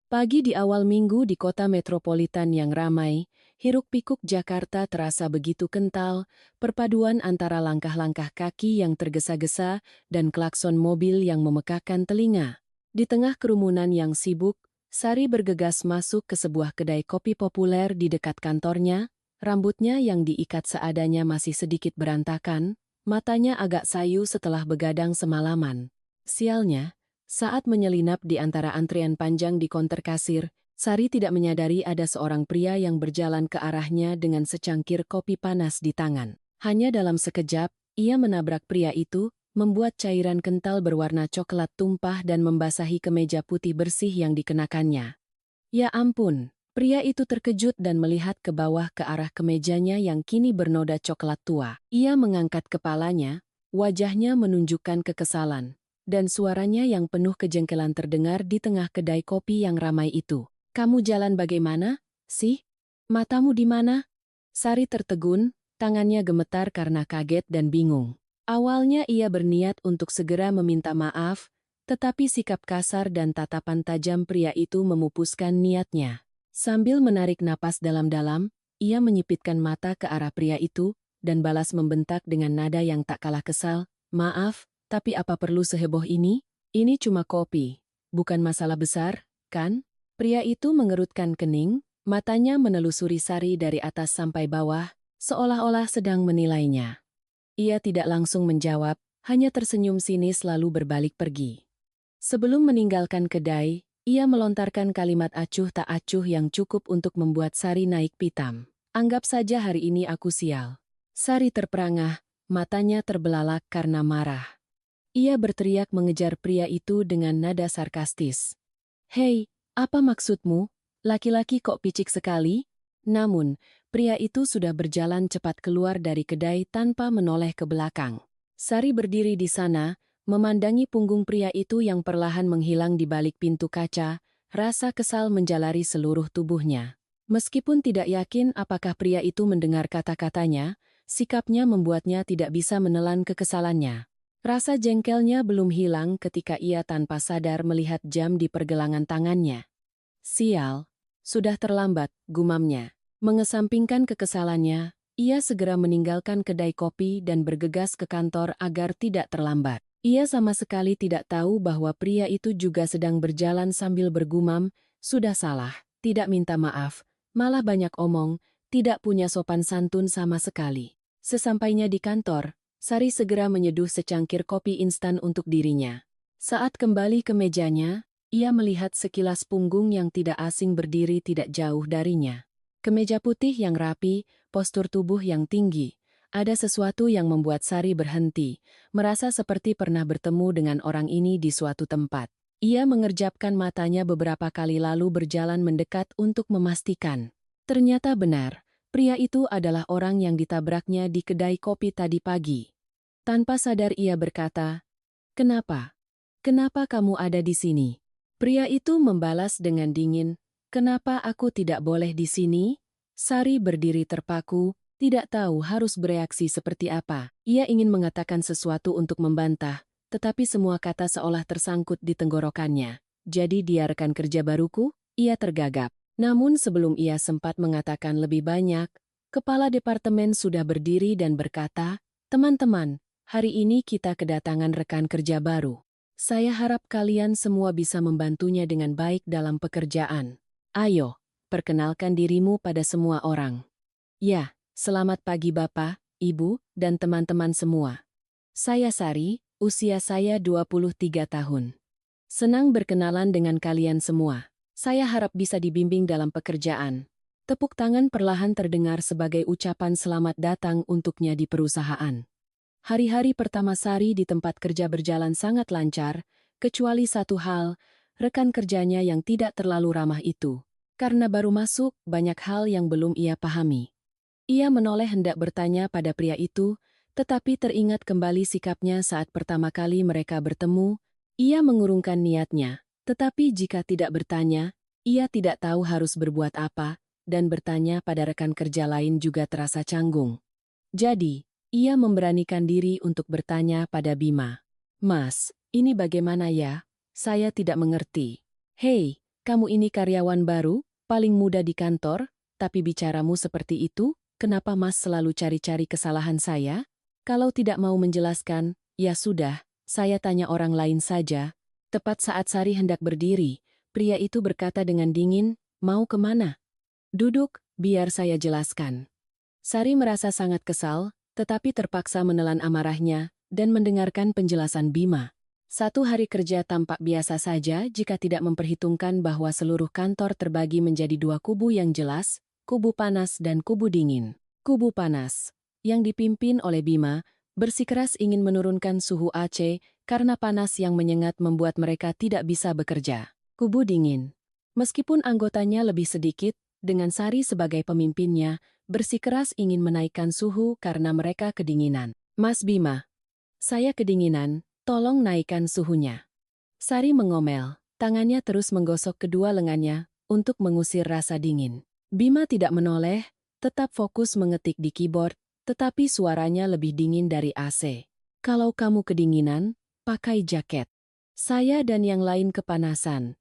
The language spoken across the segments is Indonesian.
Pagi di awal minggu di kota metropolitan yang ramai, hiruk-pikuk Jakarta terasa begitu kental, perpaduan antara langkah-langkah kaki yang tergesa-gesa dan klakson mobil yang memekakan telinga. Di tengah kerumunan yang sibuk, Sari bergegas masuk ke sebuah kedai kopi populer di dekat kantornya, rambutnya yang diikat seadanya masih sedikit berantakan, matanya agak sayu setelah begadang semalaman. Sialnya, saat menyelinap di antara antrian panjang di konter kasir, Sari tidak menyadari ada seorang pria yang berjalan ke arahnya dengan secangkir kopi panas di tangan. Hanya dalam sekejap, ia menabrak pria itu, membuat cairan kental berwarna coklat tumpah dan membasahi kemeja putih bersih yang dikenakannya. Ya ampun, pria itu terkejut dan melihat ke bawah ke arah kemejanya yang kini bernoda coklat tua. Ia mengangkat kepalanya, wajahnya menunjukkan kekesalan. Dan suaranya yang penuh kejengkelan terdengar di tengah kedai kopi yang ramai itu. "Kamu jalan bagaimana, sih? Matamu di mana?" Sari tertegun, tangannya gemetar karena kaget dan bingung. Awalnya ia berniat untuk segera meminta maaf, tetapi sikap kasar dan tatapan tajam pria itu memupuskan niatnya. Sambil menarik napas dalam-dalam, ia menyipitkan mata ke arah pria itu, dan balas membentak dengan nada yang tak kalah kesal, "Maaf, tapi apa perlu seheboh ini? Ini cuma kopi. Bukan masalah besar, kan?" Pria itu mengerutkan kening, matanya menelusuri Sari dari atas sampai bawah, seolah-olah sedang menilainya. Ia tidak langsung menjawab, hanya tersenyum sinis lalu berbalik pergi. Sebelum meninggalkan kedai, ia melontarkan kalimat acuh tak acuh yang cukup untuk membuat Sari naik pitam. "Anggap saja hari ini aku sial." Sari terperangah, matanya terbelalak karena marah. Ia berteriak mengejar pria itu dengan nada sarkastis. "Hei, apa maksudmu? Laki-laki kok picik sekali?" Namun, pria itu sudah berjalan cepat keluar dari kedai tanpa menoleh ke belakang. Sari berdiri di sana, memandangi punggung pria itu yang perlahan menghilang di balik pintu kaca, rasa kesal menjalari seluruh tubuhnya. Meskipun tidak yakin apakah pria itu mendengar kata-katanya, sikapnya membuatnya tidak bisa menelan kekesalannya. Rasa jengkelnya belum hilang ketika ia tanpa sadar melihat jam di pergelangan tangannya. "Sial, sudah terlambat," gumamnya. Mengesampingkan kekesalannya, ia segera meninggalkan kedai kopi dan bergegas ke kantor agar tidak terlambat. Ia sama sekali tidak tahu bahwa pria itu juga sedang berjalan sambil bergumam, "Sudah salah, tidak minta maaf, malah banyak omong, tidak punya sopan santun sama sekali." Sesampainya di kantor, Sari segera menyeduh secangkir kopi instan untuk dirinya. Saat kembali ke mejanya, ia melihat sekilas punggung yang tidak asing berdiri tidak jauh darinya. Kemeja putih yang rapi, postur tubuh yang tinggi. Ada sesuatu yang membuat Sari berhenti, merasa seperti pernah bertemu dengan orang ini di suatu tempat. Ia mengerjapkan matanya beberapa kali lalu berjalan mendekat untuk memastikan. Ternyata benar. Pria itu adalah orang yang ditabraknya di kedai kopi tadi pagi. Tanpa sadar ia berkata, "Kenapa? Kenapa kamu ada di sini?" Pria itu membalas dengan dingin, "Kenapa aku tidak boleh di sini?" Sari berdiri terpaku, tidak tahu harus bereaksi seperti apa. Ia ingin mengatakan sesuatu untuk membantah, tetapi semua kata seolah tersangkut di tenggorokannya. "Jadi dia rekan kerja baruku?" Ia tergagap. Namun sebelum ia sempat mengatakan lebih banyak, kepala departemen sudah berdiri dan berkata, "Teman-teman, hari ini kita kedatangan rekan kerja baru. Saya harap kalian semua bisa membantunya dengan baik dalam pekerjaan. Ayo, perkenalkan dirimu pada semua orang." "Ya, selamat pagi Bapak, Ibu, dan teman-teman semua. Saya Sari, usia saya 23 tahun. Senang berkenalan dengan kalian semua. Saya harap bisa dibimbing dalam pekerjaan." Tepuk tangan perlahan terdengar sebagai ucapan selamat datang untuknya di perusahaan. Hari-hari pertama Sari di tempat kerja berjalan sangat lancar, kecuali satu hal, rekan kerjanya yang tidak terlalu ramah itu. Karena baru masuk, banyak hal yang belum ia pahami. Ia menoleh hendak bertanya pada pria itu, tetapi teringat kembali sikapnya saat pertama kali mereka bertemu. Ia mengurungkan niatnya, tetapi jika tidak bertanya, ia tidak tahu harus berbuat apa, dan bertanya pada rekan kerja lain juga terasa canggung. Jadi, ia memberanikan diri untuk bertanya pada Bima. "Mas, ini bagaimana ya? Saya tidak mengerti." "Hei, kamu ini karyawan baru, paling muda di kantor, tapi bicaramu seperti itu, kenapa Mas selalu cari-cari kesalahan saya? Kalau tidak mau menjelaskan, ya sudah, saya tanya orang lain saja. Tepat saat Sari hendak berdiri, pria itu berkata dengan dingin, mau kemana? Duduk, biar saya jelaskan. Sari merasa sangat kesal, tetapi terpaksa menelan amarahnya dan mendengarkan penjelasan Bima. Satu hari kerja tampak biasa saja jika tidak memperhitungkan bahwa seluruh kantor terbagi menjadi dua kubu yang jelas, kubu panas dan kubu dingin. Kubu panas, yang dipimpin oleh Bima, bersikeras ingin menurunkan suhu AC karena panas yang menyengat membuat mereka tidak bisa bekerja. Kubu dingin. Meskipun anggotanya lebih sedikit, dengan Sari sebagai pemimpinnya, bersikeras ingin menaikkan suhu karena mereka kedinginan. Mas Bima, saya kedinginan, tolong naikkan suhunya. Sari mengomel, tangannya terus menggosok kedua lengannya untuk mengusir rasa dingin. Bima tidak menoleh, tetap fokus mengetik di keyboard, tetapi suaranya lebih dingin dari AC. Kalau kamu kedinginan, pakai jaket. Saya dan yang lain kepanasan.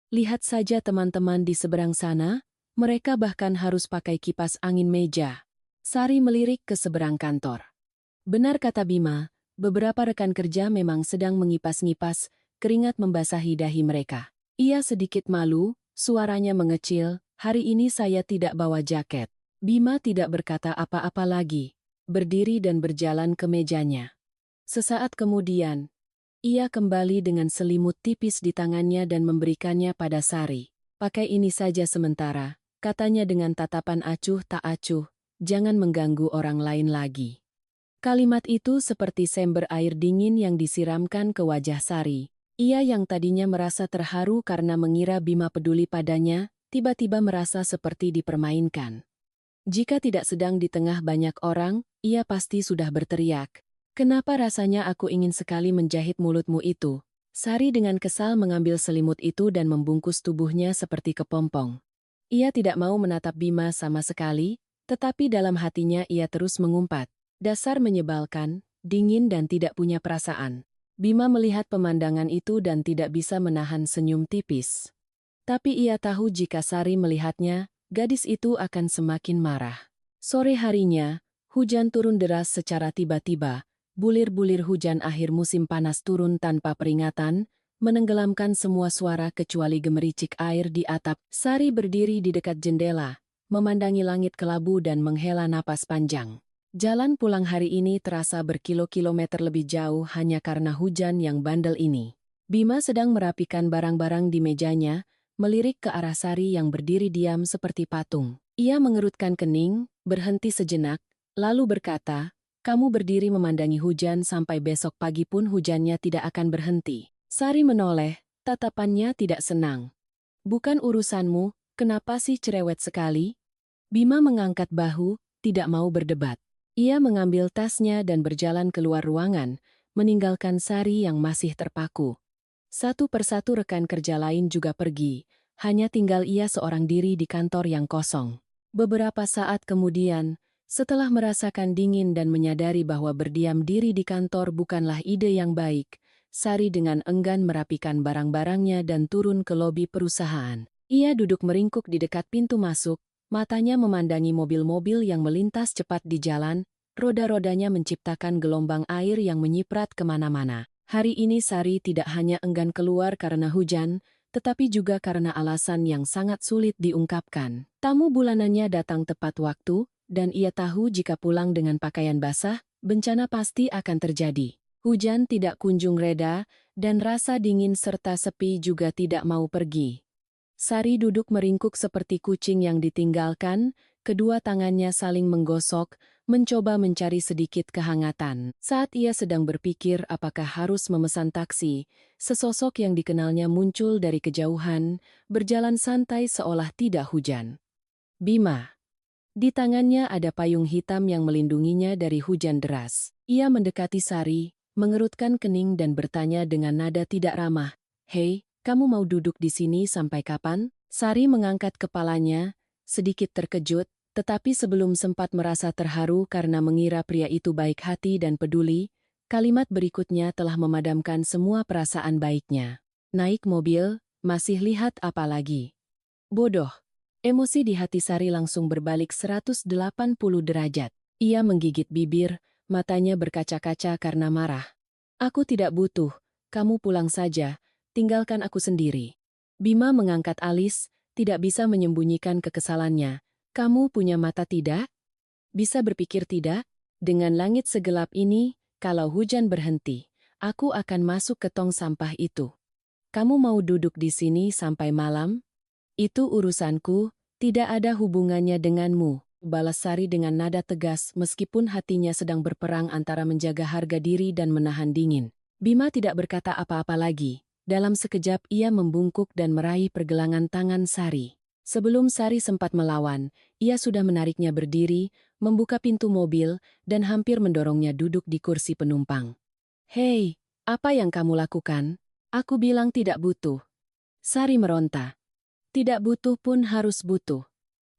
Lihat saja teman-teman di seberang sana, mereka bahkan harus pakai kipas angin meja. Sari melirik ke seberang kantor. Benar kata Bima, beberapa rekan kerja memang sedang mengipas-ngipas, keringat membasahi dahi mereka. Ia sedikit malu, suaranya mengecil, hari ini saya tidak bawa jaket. Bima tidak berkata apa-apa lagi, berdiri dan berjalan ke mejanya. Sesaat kemudian, ia kembali dengan selimut tipis di tangannya dan memberikannya pada Sari. Pakai ini saja sementara, katanya dengan tatapan acuh tak acuh, jangan mengganggu orang lain lagi. Kalimat itu seperti sember air dingin yang disiramkan ke wajah Sari. Ia yang tadinya merasa terharu karena mengira Bima peduli padanya, tiba-tiba merasa seperti dipermainkan. Jika tidak sedang di tengah banyak orang, ia pasti sudah berteriak. Kenapa rasanya aku ingin sekali menjahit mulutmu itu? Sari dengan kesal mengambil selimut itu dan membungkus tubuhnya seperti kepompong. Ia tidak mau menatap Bima sama sekali, tetapi dalam hatinya ia terus mengumpat. Dasar menyebalkan, dingin dan tidak punya perasaan. Bima melihat pemandangan itu dan tidak bisa menahan senyum tipis. Tapi ia tahu jika Sari melihatnya, gadis itu akan semakin marah. Sore harinya, hujan turun deras secara tiba-tiba. Bulir-bulir hujan akhir musim panas turun tanpa peringatan, menenggelamkan semua suara kecuali gemericik air di atap. Sari berdiri di dekat jendela, memandangi langit kelabu dan menghela napas panjang. Jalan pulang hari ini terasa berkilo-kilometer lebih jauh hanya karena hujan yang bandel ini. Bima sedang merapikan barang-barang di mejanya, melirik ke arah Sari yang berdiri diam seperti patung. Ia mengerutkan kening, berhenti sejenak, lalu berkata, kamu berdiri memandangi hujan sampai besok pagi pun hujannya tidak akan berhenti. Sari menoleh, tatapannya tidak senang. Bukan urusanmu, kenapa sih cerewet sekali? Bima mengangkat bahu, tidak mau berdebat. Ia mengambil tasnya dan berjalan keluar ruangan, meninggalkan Sari yang masih terpaku. Satu persatu rekan kerja lain juga pergi, hanya tinggal ia seorang diri di kantor yang kosong. Beberapa saat kemudian, setelah merasakan dingin dan menyadari bahwa berdiam diri di kantor bukanlah ide yang baik, Sari dengan enggan merapikan barang-barangnya dan turun ke lobi perusahaan. Ia duduk meringkuk di dekat pintu masuk, matanya memandangi mobil-mobil yang melintas cepat di jalan, roda-rodanya menciptakan gelombang air yang menyiprat kemana-mana. Hari ini Sari tidak hanya enggan keluar karena hujan, tetapi juga karena alasan yang sangat sulit diungkapkan. Tamu bulanannya datang tepat waktu, dan ia tahu jika pulang dengan pakaian basah, bencana pasti akan terjadi. Hujan tidak kunjung reda, dan rasa dingin serta sepi juga tidak mau pergi. Sari duduk meringkuk seperti kucing yang ditinggalkan, kedua tangannya saling menggosok, mencoba mencari sedikit kehangatan. Saat ia sedang berpikir apakah harus memesan taksi, sesosok yang dikenalnya muncul dari kejauhan, berjalan santai seolah tidak hujan. Bima. Di tangannya ada payung hitam yang melindunginya dari hujan deras. Ia mendekati Sari, mengerutkan kening dan bertanya dengan nada tidak ramah, "Hei, kamu mau duduk di sini sampai kapan?" Sari mengangkat kepalanya, sedikit terkejut, tetapi sebelum sempat merasa terharu karena mengira pria itu baik hati dan peduli, kalimat berikutnya telah memadamkan semua perasaan baiknya. Naik mobil, Masih lihat apa lagi? Bodoh. Emosi di hati Sari langsung berbalik 180 derajat. Ia menggigit bibir, matanya berkaca-kaca karena marah. Aku tidak butuh, kamu pulang saja, tinggalkan aku sendiri. Bima mengangkat alis, tidak bisa menyembunyikan kekesalannya. Kamu punya mata tidak? Bisa berpikir tidak? Dengan langit segelap ini, kalau hujan berhenti, aku akan masuk ke tong sampah itu. Kamu mau duduk di sini sampai malam? Itu urusanku, tidak ada hubungannya denganmu, balas Sari dengan nada tegas meskipun hatinya sedang berperang antara menjaga harga diri dan menahan dingin. Bima tidak berkata apa-apa lagi. Dalam sekejap ia membungkuk dan meraih pergelangan tangan Sari. Sebelum Sari sempat melawan, ia sudah menariknya berdiri, membuka pintu mobil, dan hampir mendorongnya duduk di kursi penumpang. Hei, apa yang kamu lakukan? Aku bilang tidak butuh. Sari meronta. Tidak butuh pun harus butuh.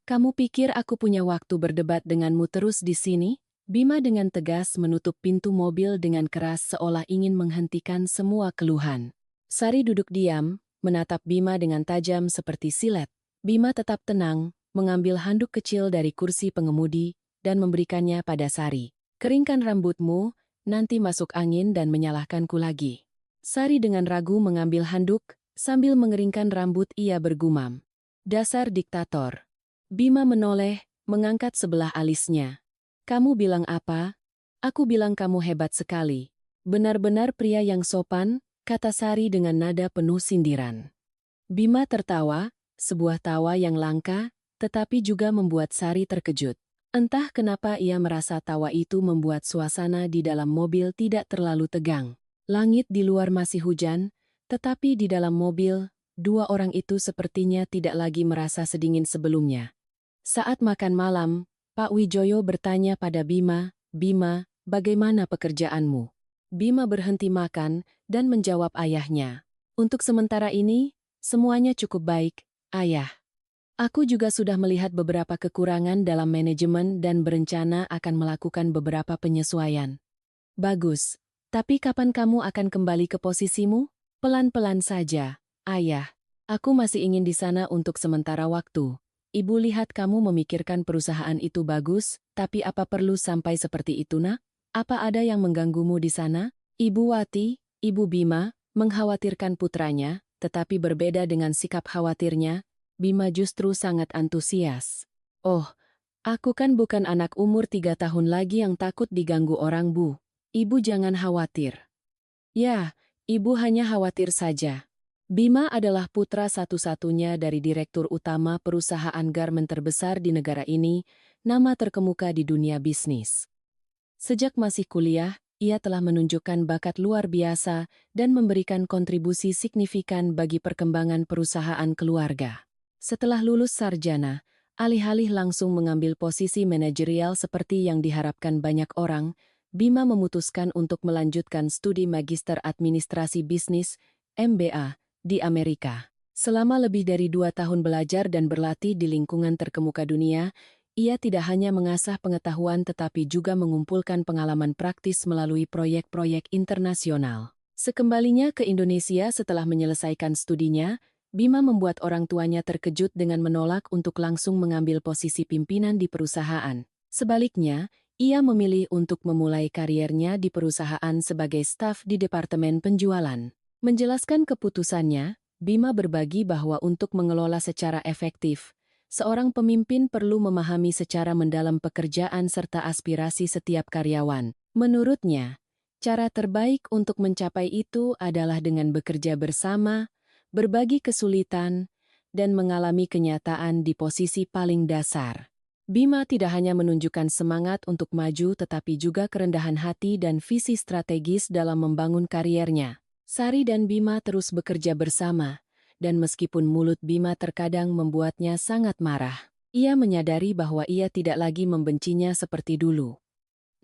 Kamu pikir aku punya waktu berdebat denganmu terus di sini? Bima dengan tegas menutup pintu mobil dengan keras seolah ingin menghentikan semua keluhan. Sari duduk diam, menatap Bima dengan tajam seperti silet. Bima tetap tenang, mengambil handuk kecil dari kursi pengemudi, dan memberikannya pada Sari. Keringkan rambutmu, nanti masuk angin dan menyalahkanku lagi. Sari dengan ragu mengambil handuk, sambil mengeringkan rambut ia bergumam. Dasar diktator. Bima menoleh, mengangkat sebelah alisnya. Kamu bilang apa? Aku bilang kamu hebat sekali. Benar-benar pria yang sopan, kata Sari dengan nada penuh sindiran. Bima tertawa, sebuah tawa yang langka, tetapi juga membuat Sari terkejut. Entah kenapa ia merasa tawa itu membuat suasana di dalam mobil tidak terlalu tegang. Langit di luar masih hujan, tetapi di dalam mobil, dua orang itu sepertinya tidak lagi merasa sedingin sebelumnya. Saat makan malam, Pak Wijoyo bertanya pada Bima, "Bima, bagaimana pekerjaanmu?" Bima berhenti makan dan menjawab ayahnya. "Untuk sementara ini, semuanya cukup baik, Ayah. Aku juga sudah melihat beberapa kekurangan dalam manajemen dan berencana akan melakukan beberapa penyesuaian." "Bagus. Tapi kapan kamu akan kembali ke posisimu?" "Pelan-pelan saja, Ayah. Aku masih ingin di sana untuk sementara waktu. Ibu lihat kamu memikirkan perusahaan itu bagus, tapi apa perlu sampai seperti itu, Nak? Apa ada yang mengganggumu di sana?" Ibu Wati, Ibu Bima, mengkhawatirkan putranya, tetapi berbeda dengan sikap khawatirnya, Bima justru sangat antusias. "Oh, aku kan bukan anak umur 3 tahun lagi yang takut diganggu orang, Bu. Ibu jangan khawatir." "Ya, Ibu hanya khawatir saja." Bima adalah putra satu-satunya dari direktur utama perusahaan garmen terbesar di negara ini, nama terkemuka di dunia bisnis. Sejak masih kuliah, ia telah menunjukkan bakat luar biasa dan memberikan kontribusi signifikan bagi perkembangan perusahaan keluarga. Setelah lulus sarjana, alih-alih langsung mengambil posisi manajerial seperti yang diharapkan banyak orang, Bima memutuskan untuk melanjutkan studi Magister Administrasi Bisnis, MBA, di Amerika. Selama lebih dari 2 tahun belajar dan berlatih di lingkungan terkemuka dunia, ia tidak hanya mengasah pengetahuan tetapi juga mengumpulkan pengalaman praktis melalui proyek-proyek internasional. Sekembalinya ke Indonesia setelah menyelesaikan studinya, Bima membuat orang tuanya terkejut dengan menolak untuk langsung mengambil posisi pimpinan di perusahaan. Sebaliknya, ia memilih untuk memulai kariernya di perusahaan sebagai staf di Departemen Penjualan. Menjelaskan keputusannya, Bima berbagi bahwa untuk mengelola secara efektif, seorang pemimpin perlu memahami secara mendalam pekerjaan serta aspirasi setiap karyawan. Menurutnya, cara terbaik untuk mencapai itu adalah dengan bekerja bersama, berbagi kesulitan, dan mengalami kenyataan di posisi paling dasar. Bima tidak hanya menunjukkan semangat untuk maju tetapi juga kerendahan hati dan visi strategis dalam membangun kariernya. Sari dan Bima terus bekerja bersama, dan meskipun mulut Bima terkadang membuatnya sangat marah, ia menyadari bahwa ia tidak lagi membencinya seperti dulu.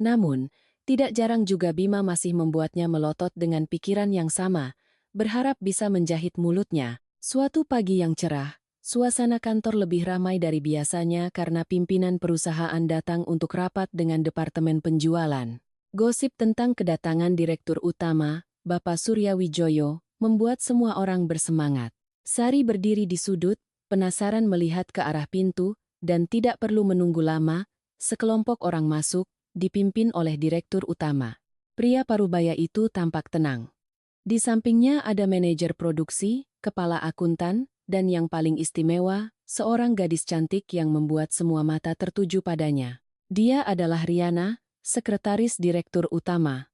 Namun, tidak jarang juga Bima masih membuatnya melotot dengan pikiran yang sama, berharap bisa menjahit mulutnya. Suatu pagi yang cerah, suasana kantor lebih ramai dari biasanya karena pimpinan perusahaan datang untuk rapat dengan Departemen Penjualan. Gosip tentang kedatangan Direktur Utama, Bapak Surya Wijoyo, membuat semua orang bersemangat. Sari berdiri di sudut, penasaran melihat ke arah pintu, dan tidak perlu menunggu lama, sekelompok orang masuk, dipimpin oleh direktur utama. Pria parubaya itu tampak tenang. Di sampingnya ada manajer produksi, kepala akuntan, dan yang paling istimewa, seorang gadis cantik yang membuat semua mata tertuju padanya. Dia adalah Riana, sekretaris direktur utama.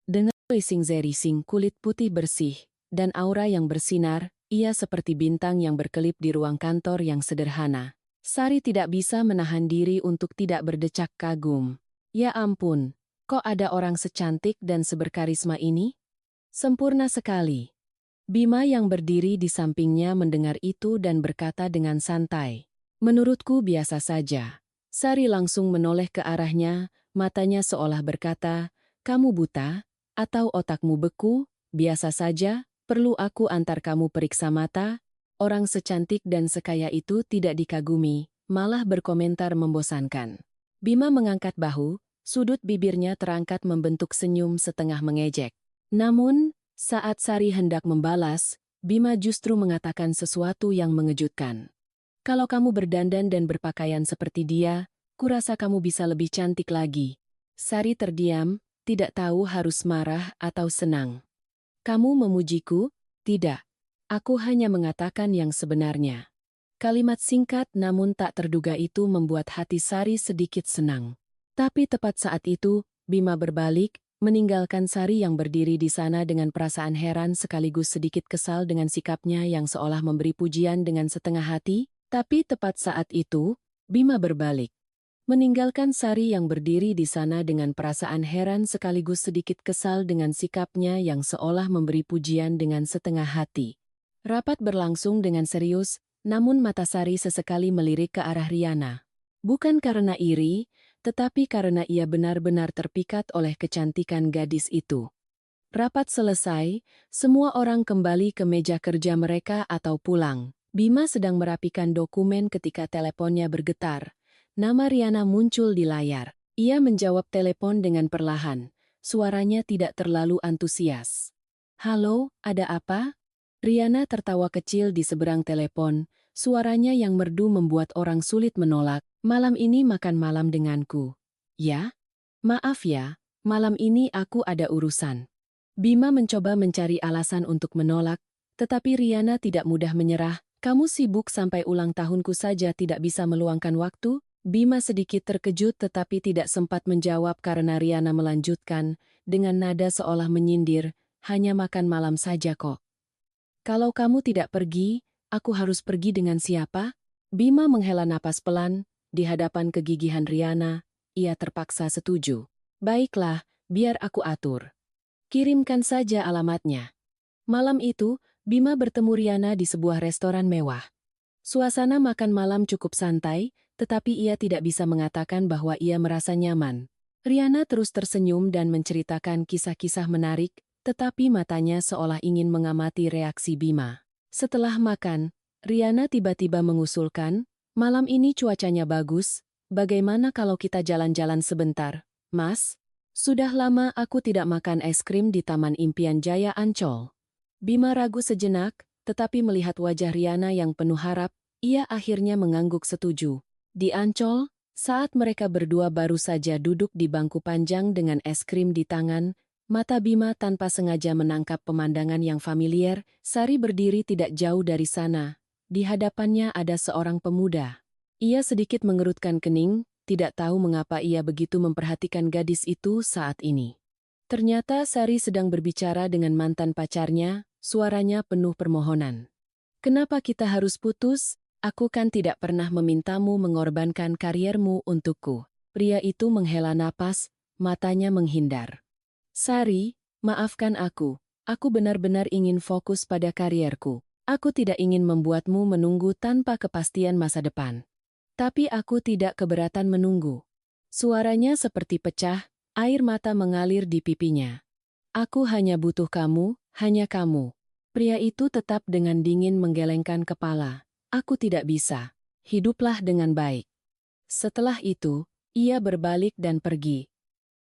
Dengan rising kulit putih bersih, dan aura yang bersinar, ia seperti bintang yang berkelip di ruang kantor yang sederhana. Sari tidak bisa menahan diri untuk tidak berdecak kagum. Ya ampun, kok ada orang secantik dan seberkarisma ini? Sempurna sekali. Bima yang berdiri di sampingnya mendengar itu dan berkata dengan santai. Menurutku biasa saja. Sari langsung menoleh ke arahnya, matanya seolah berkata, kamu buta? Atau otakmu beku? Biasa saja, perlu aku antar kamu periksa mata? Orang secantik dan sekaya itu tidak dikagumi, malah berkomentar membosankan. Bima mengangkat bahu, sudut bibirnya terangkat membentuk senyum setengah mengejek. Namun, saat Sari hendak membalas, Bima justru mengatakan sesuatu yang mengejutkan. Kalau kamu berdandan dan berpakaian seperti dia, kurasa kamu bisa lebih cantik lagi. Sari terdiam, tidak tahu harus marah atau senang. Kamu memujiku? Tidak. Aku hanya mengatakan yang sebenarnya. Kalimat singkat namun tak terduga itu membuat hati Sari sedikit senang. Tapi tepat saat itu, Bima berbalik, meninggalkan Sari yang berdiri di sana dengan perasaan heran sekaligus sedikit kesal dengan sikapnya yang seolah memberi pujian dengan setengah hati, tapi tepat saat itu, Bima berbalik. Meninggalkan Sari yang berdiri di sana dengan perasaan heran sekaligus sedikit kesal dengan sikapnya yang seolah memberi pujian dengan setengah hati. Rapat berlangsung dengan serius, namun mata Sari sesekali melirik ke arah Riana. Bukan karena iri, tetapi karena ia benar-benar terpikat oleh kecantikan gadis itu. Rapat selesai, semua orang kembali ke meja kerja mereka atau pulang. Bima sedang merapikan dokumen ketika teleponnya bergetar. Nama Riana muncul di layar. Ia menjawab telepon dengan perlahan. Suaranya tidak terlalu antusias. Halo, ada apa? Riana tertawa kecil di seberang telepon. Suaranya yang merdu membuat orang sulit menolak. Malam ini makan malam denganku. Ya? Maaf ya, malam ini aku ada urusan. Bima mencoba mencari alasan untuk menolak, tetapi Riana tidak mudah menyerah. Kamu sibuk sampai ulang tahunku saja tidak bisa meluangkan waktu? Bima sedikit terkejut tetapi tidak sempat menjawab karena Riana melanjutkan, dengan nada seolah menyindir, hanya makan malam saja kok. Kalau kamu tidak pergi, aku harus pergi dengan siapa? Bima menghela napas pelan, di hadapan kegigihan Riana, ia terpaksa setuju. Baiklah, biar aku atur. Kirimkan saja alamatnya. Malam itu, Bima bertemu Riana di sebuah restoran mewah. Suasana makan malam cukup santai, tetapi ia tidak bisa mengatakan bahwa ia merasa nyaman. Riana terus tersenyum dan menceritakan kisah-kisah menarik, tetapi matanya seolah ingin mengamati reaksi Bima. Setelah makan, Riana tiba-tiba mengusulkan, malam ini cuacanya bagus, bagaimana kalau kita jalan-jalan sebentar, Mas? Sudah lama aku tidak makan es krim di Taman Impian Jaya Ancol. Bima ragu sejenak, tetapi melihat wajah Riana yang penuh harap, ia akhirnya mengangguk setuju. Di Ancol, saat mereka berdua baru saja duduk di bangku panjang dengan es krim di tangan, mata Bima tanpa sengaja menangkap pemandangan yang familiar. Sari berdiri tidak jauh dari sana. Di hadapannya ada seorang pemuda. Ia sedikit mengerutkan kening, tidak tahu mengapa ia begitu memperhatikan gadis itu saat ini. Ternyata Sari sedang berbicara dengan mantan pacarnya, suaranya penuh permohonan. Kenapa kita harus putus? Aku kan tidak pernah memintamu mengorbankan kariermu untukku. Pria itu menghela napas, matanya menghindar. Sari, maafkan aku benar-benar ingin fokus pada karierku. Aku tidak ingin membuatmu menunggu tanpa kepastian masa depan. Tapi aku tidak keberatan menunggu. Suaranya seperti pecah, air mata mengalir di pipinya. Aku hanya butuh kamu, hanya kamu. Pria itu tetap dengan dingin menggelengkan kepala. Aku tidak bisa. Hiduplah dengan baik. Setelah itu, ia berbalik dan pergi.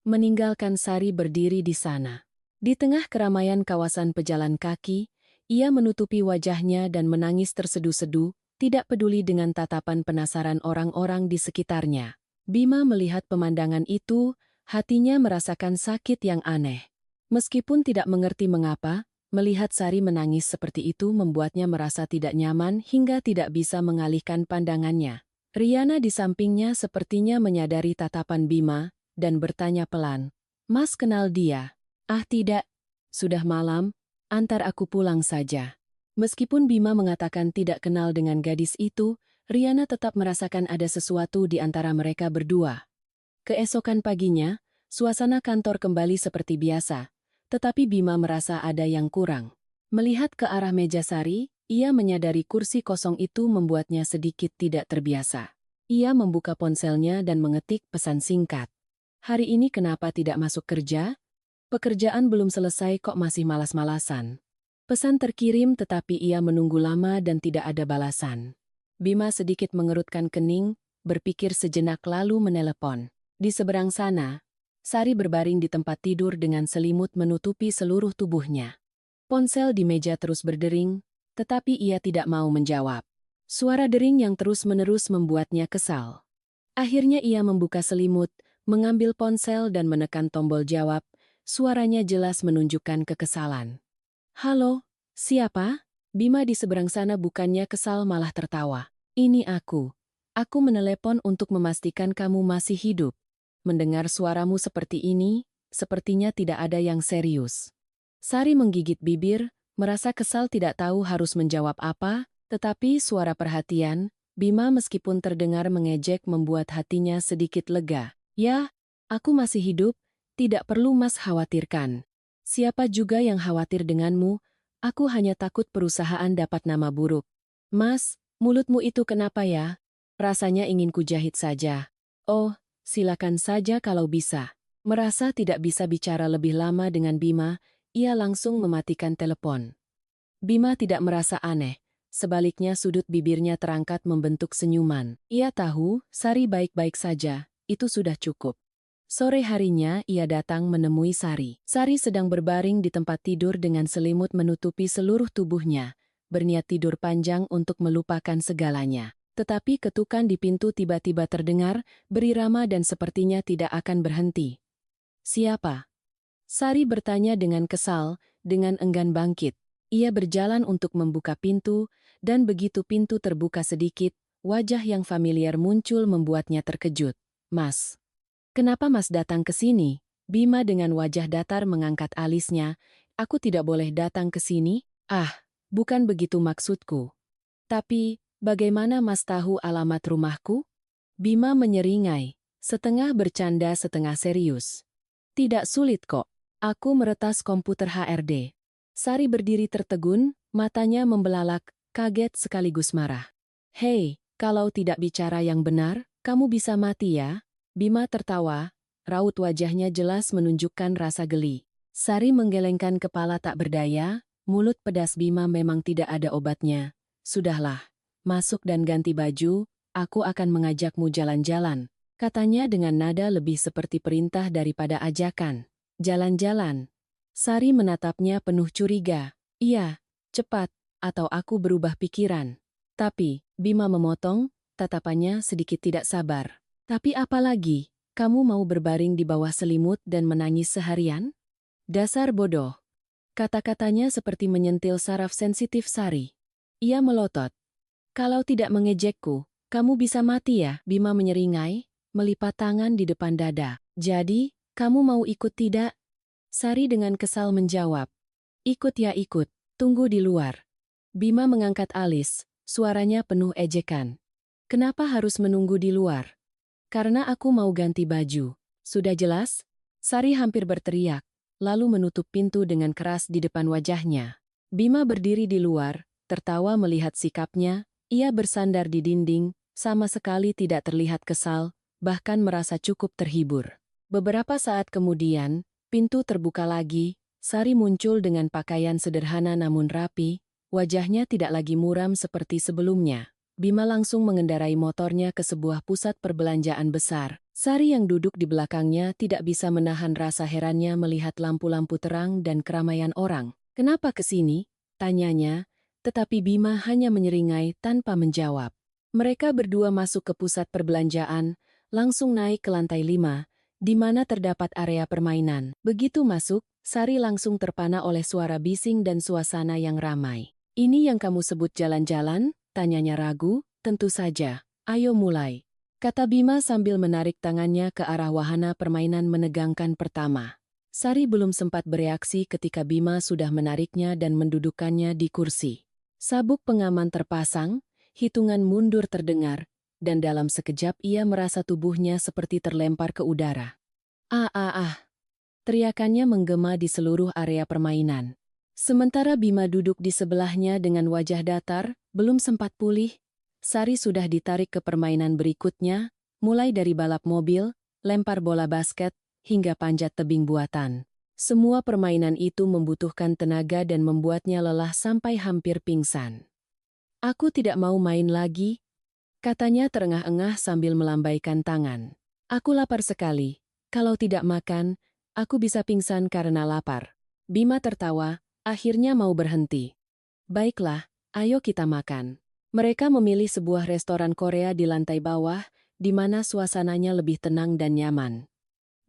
Meninggalkan Sari berdiri di sana. Di tengah keramaian kawasan pejalan kaki, Ia menutupi wajahnya dan menangis tersedu-sedu, tidak peduli dengan tatapan penasaran orang-orang di sekitarnya. Bima melihat pemandangan itu, hatinya merasakan sakit yang aneh. Meskipun tidak mengerti mengapa, melihat Sari menangis seperti itu membuatnya merasa tidak nyaman hingga tidak bisa mengalihkan pandangannya. Riana di sampingnya sepertinya menyadari tatapan Bima dan bertanya pelan, "Mas kenal dia?" "Ah tidak, sudah malam, antar aku pulang saja." Meskipun Bima mengatakan tidak kenal dengan gadis itu, Riana tetap merasakan ada sesuatu di antara mereka berdua. Keesokan paginya, suasana kantor kembali seperti biasa, tetapi Bima merasa ada yang kurang. Melihat ke arah meja Sari, ia menyadari kursi kosong itu membuatnya sedikit tidak terbiasa. Ia membuka ponselnya dan mengetik pesan singkat. "Hari ini kenapa tidak masuk kerja? Pekerjaan belum selesai kok masih malas-malasan." Pesan terkirim tetapi ia menunggu lama dan tidak ada balasan. Bima sedikit mengerutkan kening, berpikir sejenak lalu menelepon. Di seberang sana, Sari berbaring di tempat tidur dengan selimut menutupi seluruh tubuhnya. Ponsel di meja terus berdering, tetapi ia tidak mau menjawab. Suara dering yang terus-menerus membuatnya kesal. Akhirnya ia membuka selimut, mengambil ponsel dan menekan tombol jawab. Suaranya jelas menunjukkan kekesalan. "Halo, siapa?" Bima di seberang sana bukannya kesal malah tertawa. "Ini aku. Aku menelepon untuk memastikan kamu masih hidup. Mendengar suaramu seperti ini, sepertinya tidak ada yang serius." Sari menggigit bibir, merasa kesal tidak tahu harus menjawab apa, tetapi suara perhatian, Bima meskipun terdengar mengejek membuat hatinya sedikit lega. "Ya, aku masih hidup, tidak perlu Mas khawatirkan. Siapa juga yang khawatir denganmu, aku hanya takut perusahaan dapat nama buruk." "Mas, mulutmu itu kenapa ya? Rasanya ingin kujahit saja." "Oh, silakan saja kalau bisa." Merasa tidak bisa bicara lebih lama dengan Bima, ia langsung mematikan telepon. Bima tidak merasa aneh, sebaliknya sudut bibirnya terangkat membentuk senyuman. Ia tahu, Sari baik-baik saja, itu sudah cukup. Sore harinya ia datang menemui Sari. Sari sedang berbaring di tempat tidur dengan selimut menutupi seluruh tubuhnya, berniat tidur panjang untuk melupakan segalanya. Tetapi ketukan di pintu tiba-tiba terdengar, berirama dan sepertinya tidak akan berhenti. "Siapa?" Sari bertanya dengan kesal, dengan enggan bangkit. Ia berjalan untuk membuka pintu, dan begitu pintu terbuka sedikit, wajah yang familiar muncul membuatnya terkejut. "Mas, kenapa Mas datang ke sini?" Bima dengan wajah datar mengangkat alisnya. "Aku tidak boleh datang ke sini?" "Ah, bukan begitu maksudku. Tapi, bagaimana Mas tahu alamat rumahku?" Bima menyeringai, setengah bercanda setengah serius. "Tidak sulit kok. Aku meretas komputer HRD." Sari berdiri tertegun, matanya membelalak, kaget sekaligus marah. "Hei, kalau tidak bicara yang benar, kamu bisa mati ya?" Bima tertawa, raut wajahnya jelas menunjukkan rasa geli. Sari menggelengkan kepala tak berdaya, mulut pedas Bima memang tidak ada obatnya. "Sudahlah, masuk dan ganti baju, aku akan mengajakmu jalan-jalan," katanya dengan nada lebih seperti perintah daripada ajakan. "Jalan-jalan?" Sari menatapnya penuh curiga. "Iya, cepat, atau aku berubah pikiran." "Tapi," Bima memotong, tatapannya sedikit tidak sabar. "Tapi apa lagi? Kamu mau berbaring di bawah selimut dan menangis seharian?" "Dasar bodoh." Kata-katanya seperti menyentil saraf sensitif Sari. Ia melotot. "Kalau tidak mengejekku, kamu bisa mati ya?" Bima menyeringai, melipat tangan di depan dada. "Jadi, kamu mau ikut tidak?" Sari dengan kesal menjawab. "Ikut ya ikut, tunggu di luar." Bima mengangkat alis, suaranya penuh ejekan. "Kenapa harus menunggu di luar?" "Karena aku mau ganti baju." "Sudah jelas?" Sari hampir berteriak, lalu menutup pintu dengan keras di depan wajahnya. Bima berdiri di luar, tertawa melihat sikapnya, ia bersandar di dinding, sama sekali tidak terlihat kesal, bahkan merasa cukup terhibur. Beberapa saat kemudian, pintu terbuka lagi, Sari muncul dengan pakaian sederhana namun rapi, wajahnya tidak lagi muram seperti sebelumnya. Bima langsung mengendarai motornya ke sebuah pusat perbelanjaan besar. Sari yang duduk di belakangnya tidak bisa menahan rasa herannya melihat lampu-lampu terang dan keramaian orang. "Kenapa ke sini?" tanyanya, tetapi Bima hanya menyeringai tanpa menjawab. Mereka berdua masuk ke pusat perbelanjaan, langsung naik ke lantai 5, di mana terdapat area permainan. Begitu masuk, Sari langsung terpana oleh suara bising dan suasana yang ramai. "Ini yang kamu sebut jalan-jalan?" tanyanya ragu. "Tentu saja. Ayo mulai," kata Bima sambil menarik tangannya ke arah wahana permainan menegangkan pertama. Sari belum sempat bereaksi ketika Bima sudah menariknya dan mendudukkannya di kursi. Sabuk pengaman terpasang, hitungan mundur terdengar, dan dalam sekejap ia merasa tubuhnya seperti terlempar ke udara. "Ah ah ah!" teriakannya menggema di seluruh area permainan. Sementara Bima duduk di sebelahnya dengan wajah datar, belum sempat pulih, Sari sudah ditarik ke permainan berikutnya, mulai dari balap mobil, lempar bola basket, hingga panjat tebing buatan. Semua permainan itu membutuhkan tenaga dan membuatnya lelah sampai hampir pingsan. "Aku tidak mau main lagi," katanya terengah-engah sambil melambaikan tangan. "Aku lapar sekali. Kalau tidak makan, aku bisa pingsan karena lapar." Bima tertawa, akhirnya mau berhenti. "Baiklah, ayo kita makan." Mereka memilih sebuah restoran Korea di lantai bawah, di mana suasananya lebih tenang dan nyaman.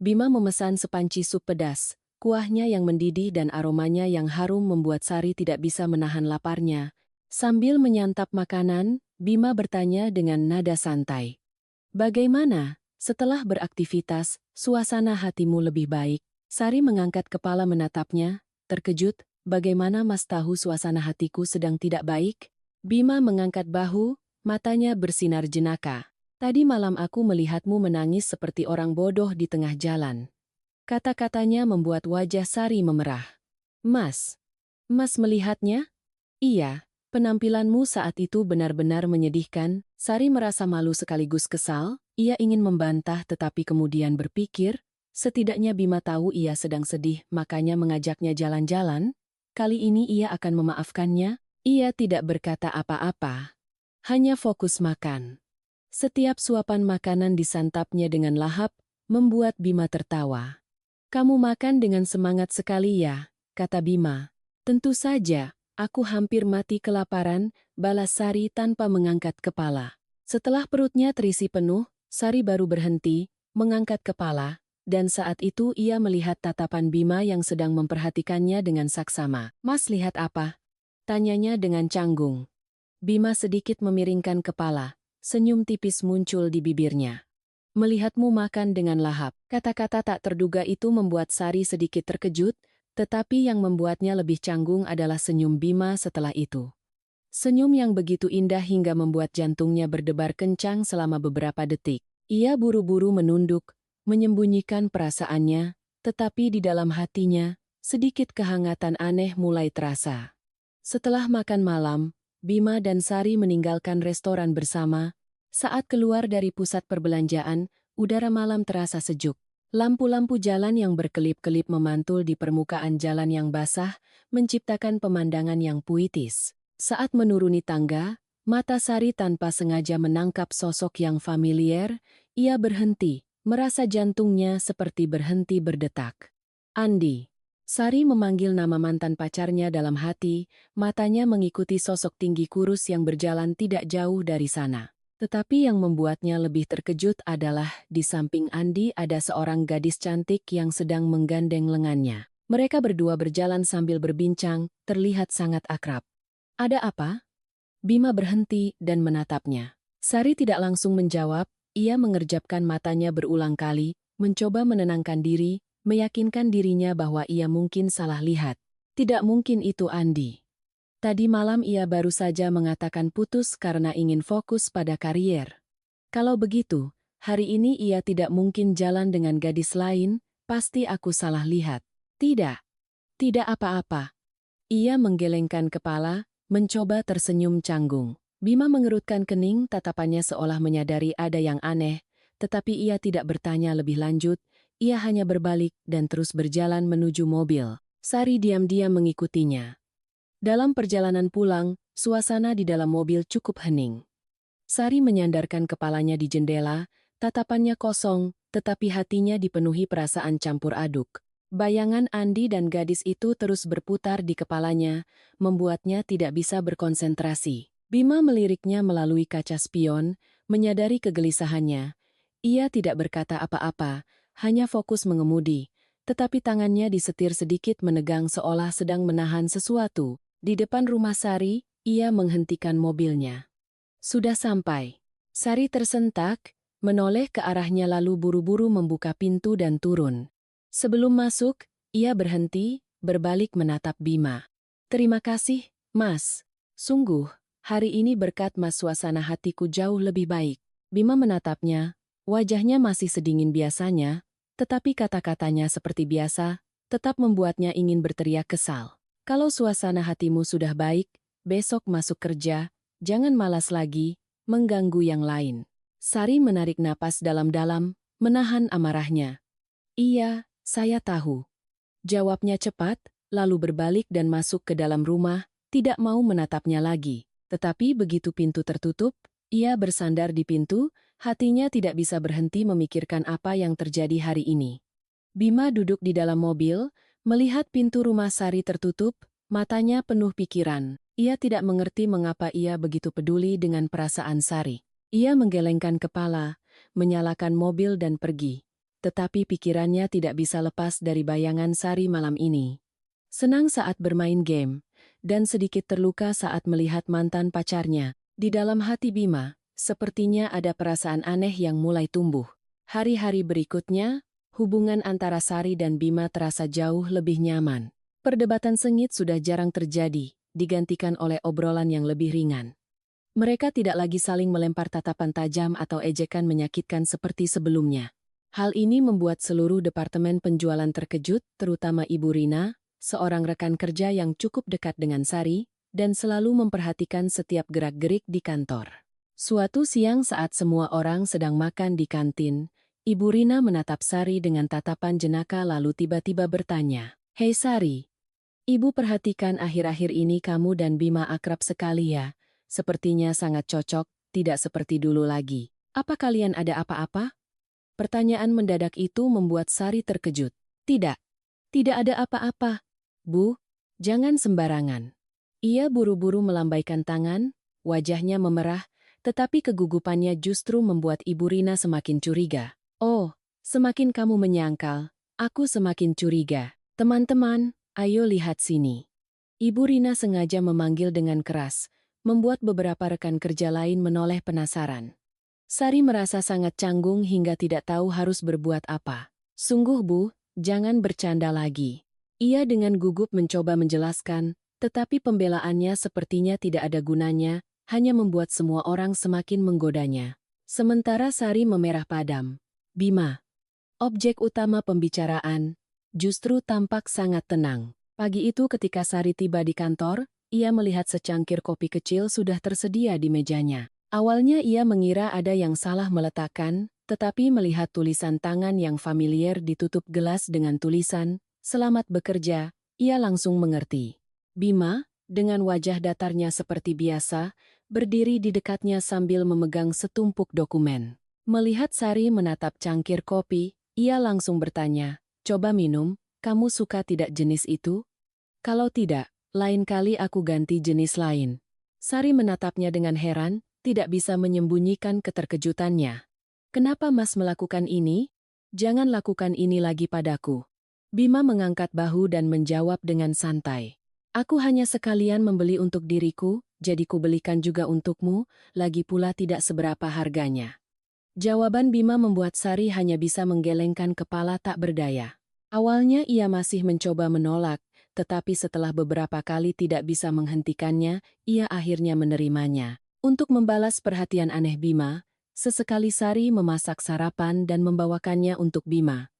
Bima memesan sepanci sup pedas. Kuahnya yang mendidih dan aromanya yang harum membuat Sari tidak bisa menahan laparnya. Sambil menyantap makanan, Bima bertanya dengan nada santai. "Bagaimana? Setelah beraktivitas, suasana hatimu lebih baik?" Sari mengangkat kepala menatapnya, terkejut. "Bagaimana Mas tahu suasana hatiku sedang tidak baik?" Bima mengangkat bahu, matanya bersinar jenaka. "Tadi malam aku melihatmu menangis seperti orang bodoh di tengah jalan." Kata-katanya membuat wajah Sari memerah. "Mas? Mas melihatnya?" "Iya, penampilanmu saat itu benar-benar menyedihkan." Sari merasa malu sekaligus kesal. Ia ingin membantah tetapi kemudian berpikir, setidaknya Bima tahu ia sedang sedih, makanya mengajaknya jalan-jalan. Kali ini ia akan memaafkannya. Ia tidak berkata apa-apa, hanya fokus makan. Setiap suapan makanan disantapnya dengan lahap, membuat Bima tertawa. "Kamu makan dengan semangat sekali ya," kata Bima. "Tentu saja, aku hampir mati kelaparan," balas Sari tanpa mengangkat kepala. Setelah perutnya terisi penuh, Sari baru berhenti, mengangkat kepala, dan saat itu ia melihat tatapan Bima yang sedang memperhatikannya dengan saksama. "Mas lihat apa?" tanyanya dengan canggung. Bima sedikit memiringkan kepala, senyum tipis muncul di bibirnya. "Melihatmu makan dengan lahap." Kata-kata tak terduga itu membuat Sari sedikit terkejut, tetapi yang membuatnya lebih canggung adalah senyum Bima setelah itu. Senyum yang begitu indah hingga membuat jantungnya berdebar kencang selama beberapa detik. Ia buru-buru menunduk, menyembunyikan perasaannya, tetapi di dalam hatinya, sedikit kehangatan aneh mulai terasa. Setelah makan malam, Bima dan Sari meninggalkan restoran bersama. Saat keluar dari pusat perbelanjaan, udara malam terasa sejuk. Lampu-lampu jalan yang berkelip-kelip memantul di permukaan jalan yang basah, menciptakan pemandangan yang puitis. Saat menuruni tangga, mata Sari tanpa sengaja menangkap sosok yang familiar. Ia berhenti, merasa jantungnya seperti berhenti berdetak. "Andi." Sari memanggil nama mantan pacarnya dalam hati, matanya mengikuti sosok tinggi kurus yang berjalan tidak jauh dari sana. Tetapi yang membuatnya lebih terkejut adalah di samping Andi ada seorang gadis cantik yang sedang menggandeng lengannya. Mereka berdua berjalan sambil berbincang, terlihat sangat akrab. "Ada apa?" Bima berhenti dan menatapnya. Sari tidak langsung menjawab, ia mengerjapkan matanya berulang kali, mencoba menenangkan diri, meyakinkan dirinya bahwa ia mungkin salah lihat. Tidak mungkin itu Andi. Tadi malam ia baru saja mengatakan putus karena ingin fokus pada karier. Kalau begitu, hari ini ia tidak mungkin jalan dengan gadis lain, pasti aku salah lihat. "Tidak, tidak apa-apa." Ia menggelengkan kepala, mencoba tersenyum canggung. Bima mengerutkan kening, tatapannya seolah menyadari ada yang aneh, tetapi ia tidak bertanya lebih lanjut. Ia hanya berbalik dan terus berjalan menuju mobil. Sari diam-diam mengikutinya. Dalam perjalanan pulang, suasana di dalam mobil cukup hening. Sari menyandarkan kepalanya di jendela, tatapannya kosong, tetapi hatinya dipenuhi perasaan campur aduk. Bayangan Andi dan gadis itu terus berputar di kepalanya, membuatnya tidak bisa berkonsentrasi. Bima meliriknya melalui kaca spion, menyadari kegelisahannya. Ia tidak berkata apa-apa, hanya fokus mengemudi, tetapi tangannya disetir sedikit menegang seolah sedang menahan sesuatu. Di depan rumah Sari, ia menghentikan mobilnya. Sudah sampai. Sari tersentak, menoleh ke arahnya lalu buru-buru membuka pintu dan turun. Sebelum masuk, ia berhenti, berbalik menatap Bima. Terima kasih, Mas. Sungguh, hari ini berkat Mas suasana hatiku jauh lebih baik. Bima menatapnya, wajahnya masih sedingin biasanya, tetapi kata-katanya seperti biasa, tetap membuatnya ingin berteriak kesal. Kalau suasana hatimu sudah baik, besok masuk kerja, jangan malas lagi, mengganggu yang lain. Sari menarik napas dalam-dalam, menahan amarahnya. Iya, saya tahu. Jawabnya cepat, lalu berbalik dan masuk ke dalam rumah, tidak mau menatapnya lagi. Tetapi begitu pintu tertutup, ia bersandar di pintu, hatinya tidak bisa berhenti memikirkan apa yang terjadi hari ini. Bima duduk di dalam mobil, melihat pintu rumah Sari tertutup, matanya penuh pikiran. Ia tidak mengerti mengapa ia begitu peduli dengan perasaan Sari. Ia menggelengkan kepala, menyalakan mobil dan pergi. Tetapi pikirannya tidak bisa lepas dari bayangan Sari malam ini. Senang saat bermain game, dan sedikit terluka saat melihat mantan pacarnya. Di dalam hati Bima, sepertinya ada perasaan aneh yang mulai tumbuh. Hari-hari berikutnya, hubungan antara Sari dan Bima terasa jauh lebih nyaman. Perdebatan sengit sudah jarang terjadi, digantikan oleh obrolan yang lebih ringan. Mereka tidak lagi saling melempar tatapan tajam atau ejekan menyakitkan seperti sebelumnya. Hal ini membuat seluruh departemen penjualan terkejut, terutama Ibu Rina, seorang rekan kerja yang cukup dekat dengan Sari, dan selalu memperhatikan setiap gerak-gerik di kantor. Suatu siang saat semua orang sedang makan di kantin, Ibu Rina menatap Sari dengan tatapan jenaka lalu tiba-tiba bertanya, "Hei Sari, Ibu perhatikan akhir-akhir ini kamu dan Bima akrab sekali ya, sepertinya sangat cocok, tidak seperti dulu lagi. Apa kalian ada apa-apa?" Pertanyaan mendadak itu membuat Sari terkejut. Tidak, tidak ada apa-apa. Bu, jangan sembarangan. Ia buru-buru melambaikan tangan, wajahnya memerah, tetapi kegugupannya justru membuat Ibu Rina semakin curiga. Oh, semakin kamu menyangkal, aku semakin curiga. Teman-teman, ayo lihat sini. Ibu Rina sengaja memanggil dengan keras, membuat beberapa rekan kerja lain menoleh penasaran. Sari merasa sangat canggung hingga tidak tahu harus berbuat apa. Sungguh Bu, jangan bercanda lagi. Ia dengan gugup mencoba menjelaskan, tetapi pembelaannya sepertinya tidak ada gunanya, hanya membuat semua orang semakin menggodanya. Sementara Sari memerah padam. Bima, objek utama pembicaraan, justru tampak sangat tenang. Pagi itu ketika Sari tiba di kantor, ia melihat secangkir kopi kecil sudah tersedia di mejanya. Awalnya ia mengira ada yang salah meletakkan, tetapi melihat tulisan tangan yang familiar ditutup gelas dengan tulisan, "Selamat bekerja," ia langsung mengerti. Bima, dengan wajah datarnya seperti biasa, berdiri di dekatnya sambil memegang setumpuk dokumen. Melihat Sari menatap cangkir kopi, ia langsung bertanya, "Coba minum, kamu suka tidak jenis itu? Kalau tidak, lain kali aku ganti jenis lain." Sari menatapnya dengan heran, tidak bisa menyembunyikan keterkejutannya. "Kenapa Mas melakukan ini? Jangan lakukan ini lagi padaku." Bima mengangkat bahu dan menjawab dengan santai. "Aku hanya sekalian membeli untuk diriku, jadi kubelikan juga untukmu, lagi pula tidak seberapa harganya." Jawaban Bima membuat Sari hanya bisa menggelengkan kepala tak berdaya. Awalnya ia masih mencoba menolak, tetapi setelah beberapa kali tidak bisa menghentikannya, ia akhirnya menerimanya. Untuk membalas perhatian aneh Bima, sesekali Sari memasak sarapan dan membawakannya untuk Bima.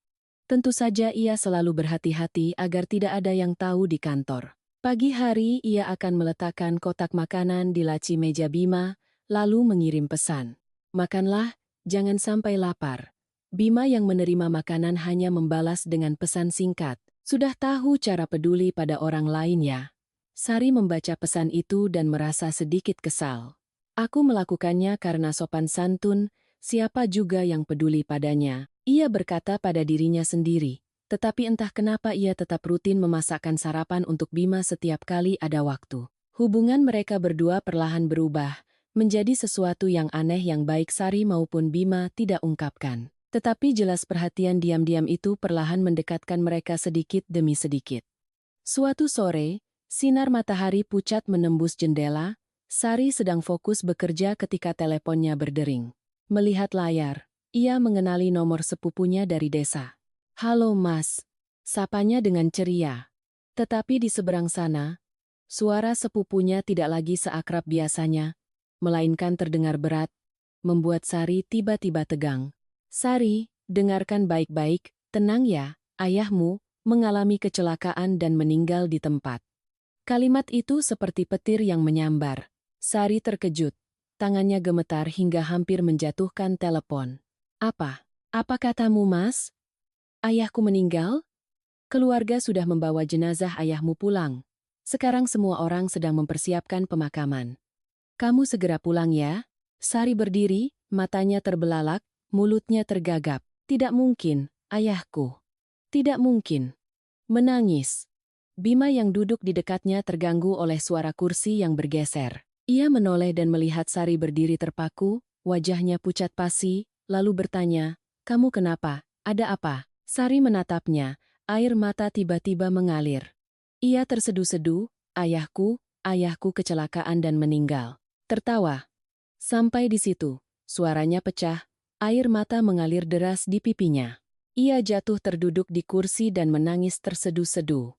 Tentu saja ia selalu berhati-hati agar tidak ada yang tahu di kantor. Pagi hari ia akan meletakkan kotak makanan di laci meja Bima, lalu mengirim pesan. "Makanlah, jangan sampai lapar." Bima yang menerima makanan hanya membalas dengan pesan singkat, "Sudah tahu cara peduli pada orang lain ya." Sari membaca pesan itu dan merasa sedikit kesal. "Aku melakukannya karena sopan santun, siapa juga yang peduli padanya," ia berkata pada dirinya sendiri. Tetapi entah kenapa ia tetap rutin memasakkan sarapan untuk Bima setiap kali ada waktu. Hubungan mereka berdua perlahan berubah, menjadi sesuatu yang aneh yang baik Sari maupun Bima tidak ungkapkan. Tetapi jelas perhatian diam-diam itu perlahan mendekatkan mereka sedikit demi sedikit. Suatu sore, sinar matahari pucat menembus jendela, Sari sedang fokus bekerja ketika teleponnya berdering. Melihat layar, ia mengenali nomor sepupunya dari desa. "Halo Mas," sapanya dengan ceria. Tetapi di seberang sana, suara sepupunya tidak lagi seakrab biasanya, melainkan terdengar berat, membuat Sari tiba-tiba tegang. "Sari, dengarkan baik-baik, tenang ya, ayahmu mengalami kecelakaan dan meninggal di tempat." Kalimat itu seperti petir yang menyambar. Sari terkejut, tangannya gemetar hingga hampir menjatuhkan telepon. "Apa? Apa katamu, Mas? Ayahku meninggal? Keluarga sudah membawa jenazah ayahmu pulang. Sekarang semua orang sedang mempersiapkan pemakaman. Kamu segera pulang ya." Sari berdiri, matanya terbelalak, mulutnya tergagap. "Tidak mungkin, ayahku. Tidak mungkin." Menangis. Bima yang duduk di dekatnya terganggu oleh suara kursi yang bergeser. Ia menoleh dan melihat Sari berdiri terpaku, wajahnya pucat pasi, lalu bertanya, "Kamu kenapa? Ada apa?" Sari menatapnya, air mata tiba-tiba mengalir. Ia tersedu-sedu, ayahku kecelakaan dan meninggal." Tertawa. Sampai di situ, suaranya pecah, air mata mengalir deras di pipinya. Ia jatuh terduduk di kursi dan menangis tersedu-sedu.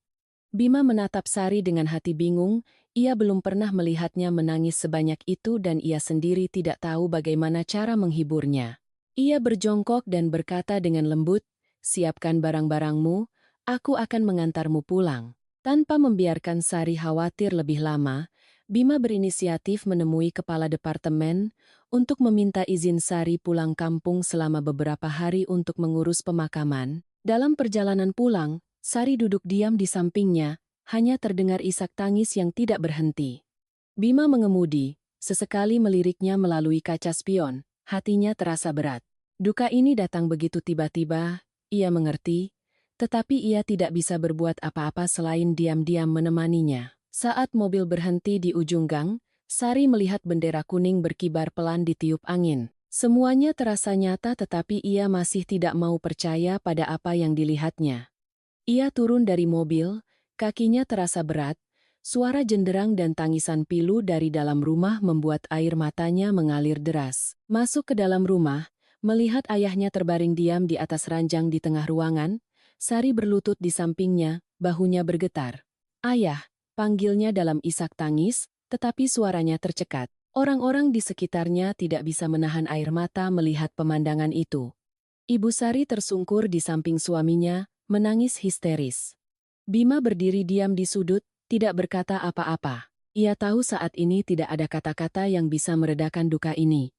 Bima menatap Sari dengan hati bingung, ia belum pernah melihatnya menangis sebanyak itu dan ia sendiri tidak tahu bagaimana cara menghiburnya. Ia berjongkok dan berkata dengan lembut, "Siapkan barang-barangmu, aku akan mengantarmu pulang." Tanpa membiarkan Sari khawatir lebih lama, Bima berinisiatif menemui kepala departemen untuk meminta izin Sari pulang kampung selama beberapa hari untuk mengurus pemakaman. Dalam perjalanan pulang, Sari duduk diam di sampingnya, hanya terdengar isak tangis yang tidak berhenti. Bima mengemudi, sesekali meliriknya melalui kaca spion, hatinya terasa berat. Duka ini datang begitu tiba-tiba, ia mengerti, tetapi ia tidak bisa berbuat apa-apa selain diam-diam menemaninya. Saat mobil berhenti di ujung gang, Sari melihat bendera kuning berkibar pelan ditiup angin. Semuanya terasa nyata tetapi ia masih tidak mau percaya pada apa yang dilihatnya. Ia turun dari mobil, kakinya terasa berat, suara jenderang dan tangisan pilu dari dalam rumah membuat air matanya mengalir deras. Masuk ke dalam rumah, melihat ayahnya terbaring diam di atas ranjang di tengah ruangan, Sari berlutut di sampingnya, bahunya bergetar. "Ayah," panggilnya dalam isak tangis, tetapi suaranya tercekat. Orang-orang di sekitarnya tidak bisa menahan air mata melihat pemandangan itu. Ibu Sari tersungkur di samping suaminya, menangis histeris. Bima berdiri diam di sudut, tidak berkata apa-apa. Ia tahu saat ini tidak ada kata-kata yang bisa meredakan duka ini.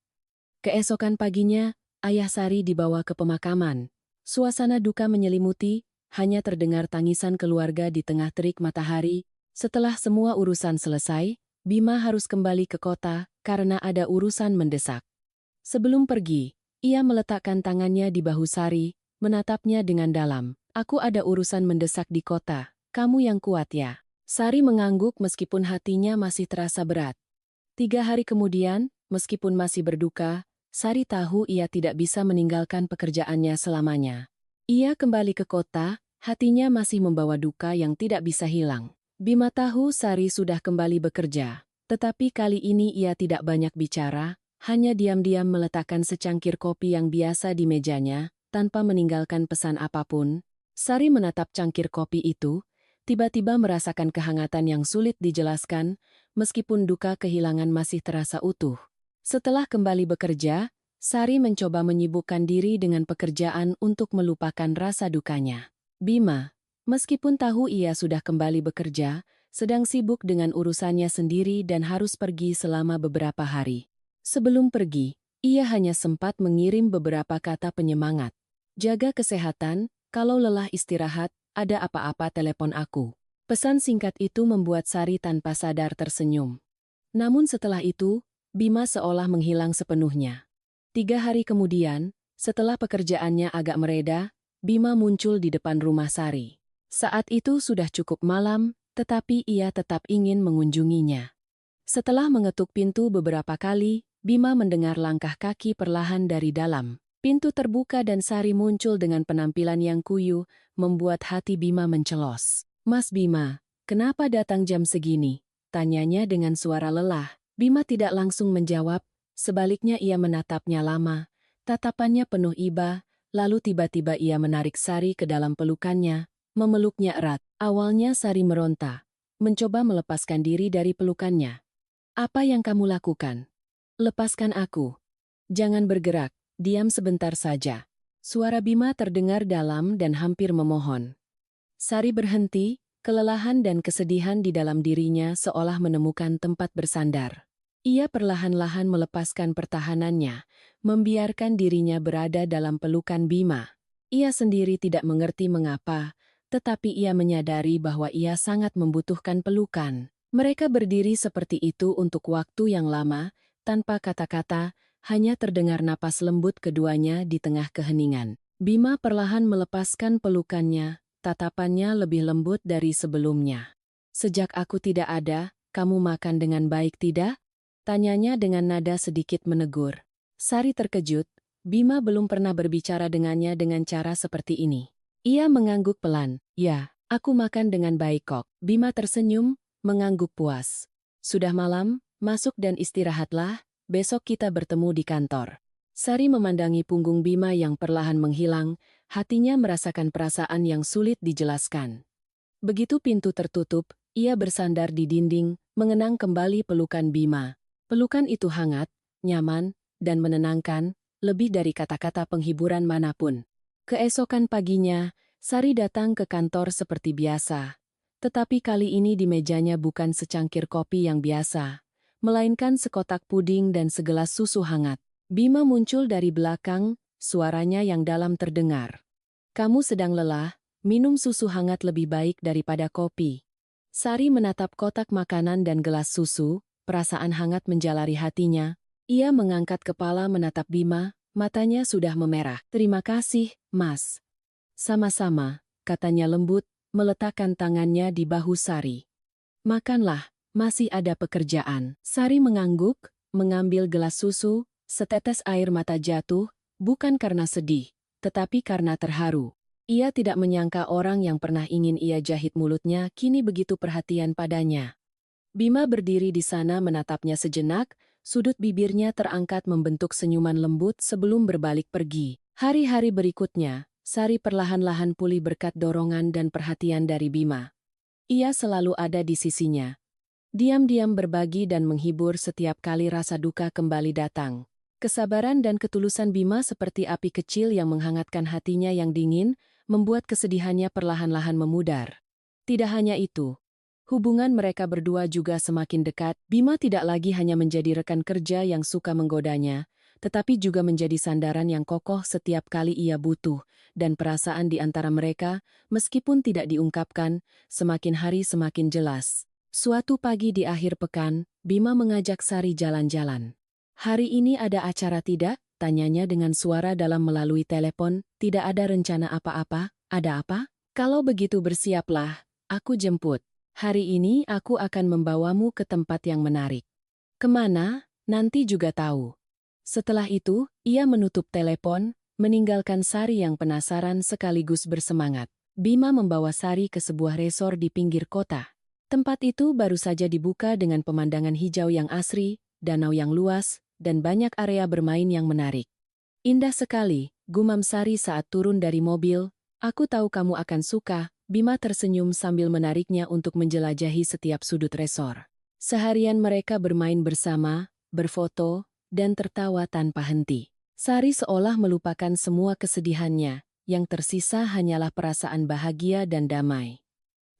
Keesokan paginya, ayah Sari dibawa ke pemakaman. Suasana duka menyelimuti, hanya terdengar tangisan keluarga di tengah terik matahari. Setelah semua urusan selesai, Bima harus kembali ke kota karena ada urusan mendesak. Sebelum pergi, ia meletakkan tangannya di bahu Sari, menatapnya dengan dalam. "Aku ada urusan mendesak di kota, kamu yang kuat ya." Sari mengangguk meskipun hatinya masih terasa berat. 3 hari kemudian, meskipun masih berduka, Sari tahu ia tidak bisa meninggalkan pekerjaannya selamanya. Ia kembali ke kota, hatinya masih membawa duka yang tidak bisa hilang. Bima tahu Sari sudah kembali bekerja, tetapi kali ini ia tidak banyak bicara, hanya diam-diam meletakkan secangkir kopi yang biasa di mejanya, tanpa meninggalkan pesan apapun. Sari menatap cangkir kopi itu, tiba-tiba merasakan kehangatan yang sulit dijelaskan, meskipun duka kehilangan masih terasa utuh. Setelah kembali bekerja, Sari mencoba menyibukkan diri dengan pekerjaan untuk melupakan rasa dukanya. Bima, meskipun tahu ia sudah kembali bekerja, sedang sibuk dengan urusannya sendiri dan harus pergi selama beberapa hari. Sebelum pergi, ia hanya sempat mengirim beberapa kata penyemangat. "Jaga kesehatan, kalau lelah istirahat, ada apa-apa telepon aku." Pesan singkat itu membuat Sari tanpa sadar tersenyum. Namun setelah itu, Bima seolah menghilang sepenuhnya. 3 hari kemudian, setelah pekerjaannya agak mereda, Bima muncul di depan rumah Sari. Saat itu sudah cukup malam, tetapi ia tetap ingin mengunjunginya. Setelah mengetuk pintu beberapa kali, Bima mendengar langkah kaki perlahan dari dalam. Pintu terbuka dan Sari muncul dengan penampilan yang kuyu, membuat hati Bima mencelos. "Mas Bima, kenapa datang jam segini?" tanyanya dengan suara lelah. Bima tidak langsung menjawab, sebaliknya ia menatapnya lama. Tatapannya penuh iba, lalu tiba-tiba ia menarik Sari ke dalam pelukannya, memeluknya erat. Awalnya Sari meronta, mencoba melepaskan diri dari pelukannya. "Apa yang kamu lakukan? Lepaskan aku. Jangan bergerak, diam sebentar saja." Suara Bima terdengar dalam dan hampir memohon. Sari berhenti, kelelahan dan kesedihan di dalam dirinya seolah menemukan tempat bersandar. Ia perlahan-lahan melepaskan pertahanannya, membiarkan dirinya berada dalam pelukan Bima. Ia sendiri tidak mengerti mengapa, tetapi ia menyadari bahwa ia sangat membutuhkan pelukan. Mereka berdiri seperti itu untuk waktu yang lama, tanpa kata-kata, hanya terdengar napas lembut keduanya di tengah keheningan. Bima perlahan melepaskan pelukannya, tatapannya lebih lembut dari sebelumnya. "Sejak aku tidak ada, kamu makan dengan baik tidak?" tanyanya dengan nada sedikit menegur. Sari terkejut, Bima belum pernah berbicara dengannya dengan cara seperti ini. Ia mengangguk pelan. "Ya, aku makan dengan baik kok." Bima tersenyum, mengangguk puas. "Sudah malam, masuk dan istirahatlah, besok kita bertemu di kantor." Sari memandangi punggung Bima yang perlahan menghilang, hatinya merasakan perasaan yang sulit dijelaskan. Begitu pintu tertutup, ia bersandar di dinding, mengenang kembali pelukan Bima. Pelukan itu hangat, nyaman, dan menenangkan, lebih dari kata-kata penghiburan manapun. Keesokan paginya, Sari datang ke kantor seperti biasa. Tetapi kali ini di mejanya bukan secangkir kopi yang biasa, melainkan sekotak puding dan segelas susu hangat. Bima muncul dari belakang, suaranya yang dalam terdengar. "Kamu sedang lelah, minum susu hangat lebih baik daripada kopi." Sari menatap kotak makanan dan gelas susu, perasaan hangat menjalari hatinya. Ia mengangkat kepala menatap Bima, matanya sudah memerah. "Terima kasih, Mas." "Sama-sama," katanya lembut, meletakkan tangannya di bahu Sari. "Makanlah, masih ada pekerjaan." Sari mengangguk, mengambil gelas susu, setetes air mata jatuh, bukan karena sedih, tetapi karena terharu. Ia tidak menyangka orang yang pernah ingin ia jahit mulutnya kini begitu perhatian padanya. Bima berdiri di sana menatapnya sejenak, sudut bibirnya terangkat membentuk senyuman lembut sebelum berbalik pergi. Hari-hari berikutnya, Sari perlahan-lahan pulih berkat dorongan dan perhatian dari Bima. Ia selalu ada di sisinya. Diam-diam berbagi dan menghibur setiap kali rasa duka kembali datang. Kesabaran dan ketulusan Bima seperti api kecil yang menghangatkan hatinya yang dingin, membuat kesedihannya perlahan-lahan memudar. Tidak hanya itu, hubungan mereka berdua juga semakin dekat. Bima tidak lagi hanya menjadi rekan kerja yang suka menggodanya, tetapi juga menjadi sandaran yang kokoh setiap kali ia butuh, dan perasaan di antara mereka, meskipun tidak diungkapkan, semakin hari semakin jelas. Suatu pagi di akhir pekan, Bima mengajak Sari jalan-jalan. "Hari ini ada acara tidak?" tanyanya dengan suara dalam melalui telepon. "Tidak ada rencana apa-apa, ada apa?" "Kalau begitu bersiaplah, aku jemput. Hari ini aku akan membawamu ke tempat yang menarik." "Kemana? Nanti juga tahu." Setelah itu, ia menutup telepon, meninggalkan Sari yang penasaran sekaligus bersemangat. Bima membawa Sari ke sebuah resor di pinggir kota. Tempat itu baru saja dibuka dengan pemandangan hijau yang asri, danau yang luas, dan banyak area bermain yang menarik. "Indah sekali," gumam Sari saat turun dari mobil. "Aku tahu kamu akan suka." Bima tersenyum sambil menariknya untuk menjelajahi setiap sudut resor. Seharian mereka bermain bersama, berfoto, dan tertawa tanpa henti. Sari seolah melupakan semua kesedihannya, yang tersisa hanyalah perasaan bahagia dan damai.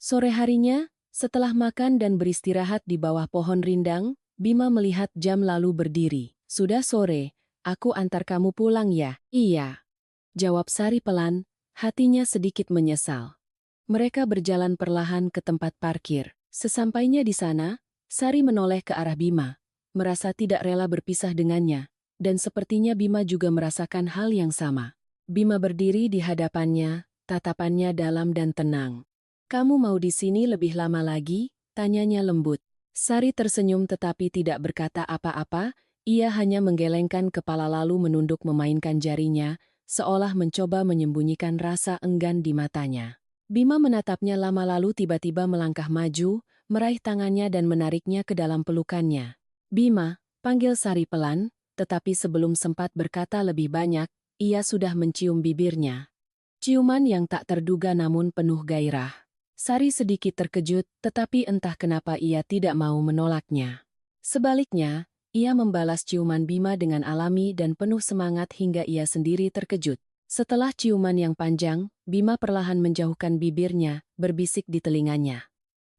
Sore harinya, setelah makan dan beristirahat di bawah pohon rindang, Bima melihat jam lalu berdiri. "Sudah sore, aku antar kamu pulang ya?" "Iya," jawab Sari pelan, hatinya sedikit menyesal. Mereka berjalan perlahan ke tempat parkir. Sesampainya di sana, Sari menoleh ke arah Bima, merasa tidak rela berpisah dengannya, dan sepertinya Bima juga merasakan hal yang sama. Bima berdiri di hadapannya, tatapannya dalam dan tenang. "Kamu mau di sini lebih lama lagi?" tanyanya lembut. Sari tersenyum tetapi tidak berkata apa-apa, ia hanya menggelengkan kepala lalu menunduk memainkan jarinya, seolah mencoba menyembunyikan rasa enggan di matanya. Bima menatapnya lama lalu tiba-tiba melangkah maju, meraih tangannya dan menariknya ke dalam pelukannya. "Bima," panggil Sari pelan, tetapi sebelum sempat berkata lebih banyak, ia sudah mencium bibirnya. Ciuman yang tak terduga namun penuh gairah. Sari sedikit terkejut, tetapi entah kenapa ia tidak mau menolaknya. Sebaliknya, ia membalas ciuman Bima dengan alami dan penuh semangat hingga ia sendiri terkejut. Setelah ciuman yang panjang, Bima perlahan menjauhkan bibirnya, berbisik di telinganya.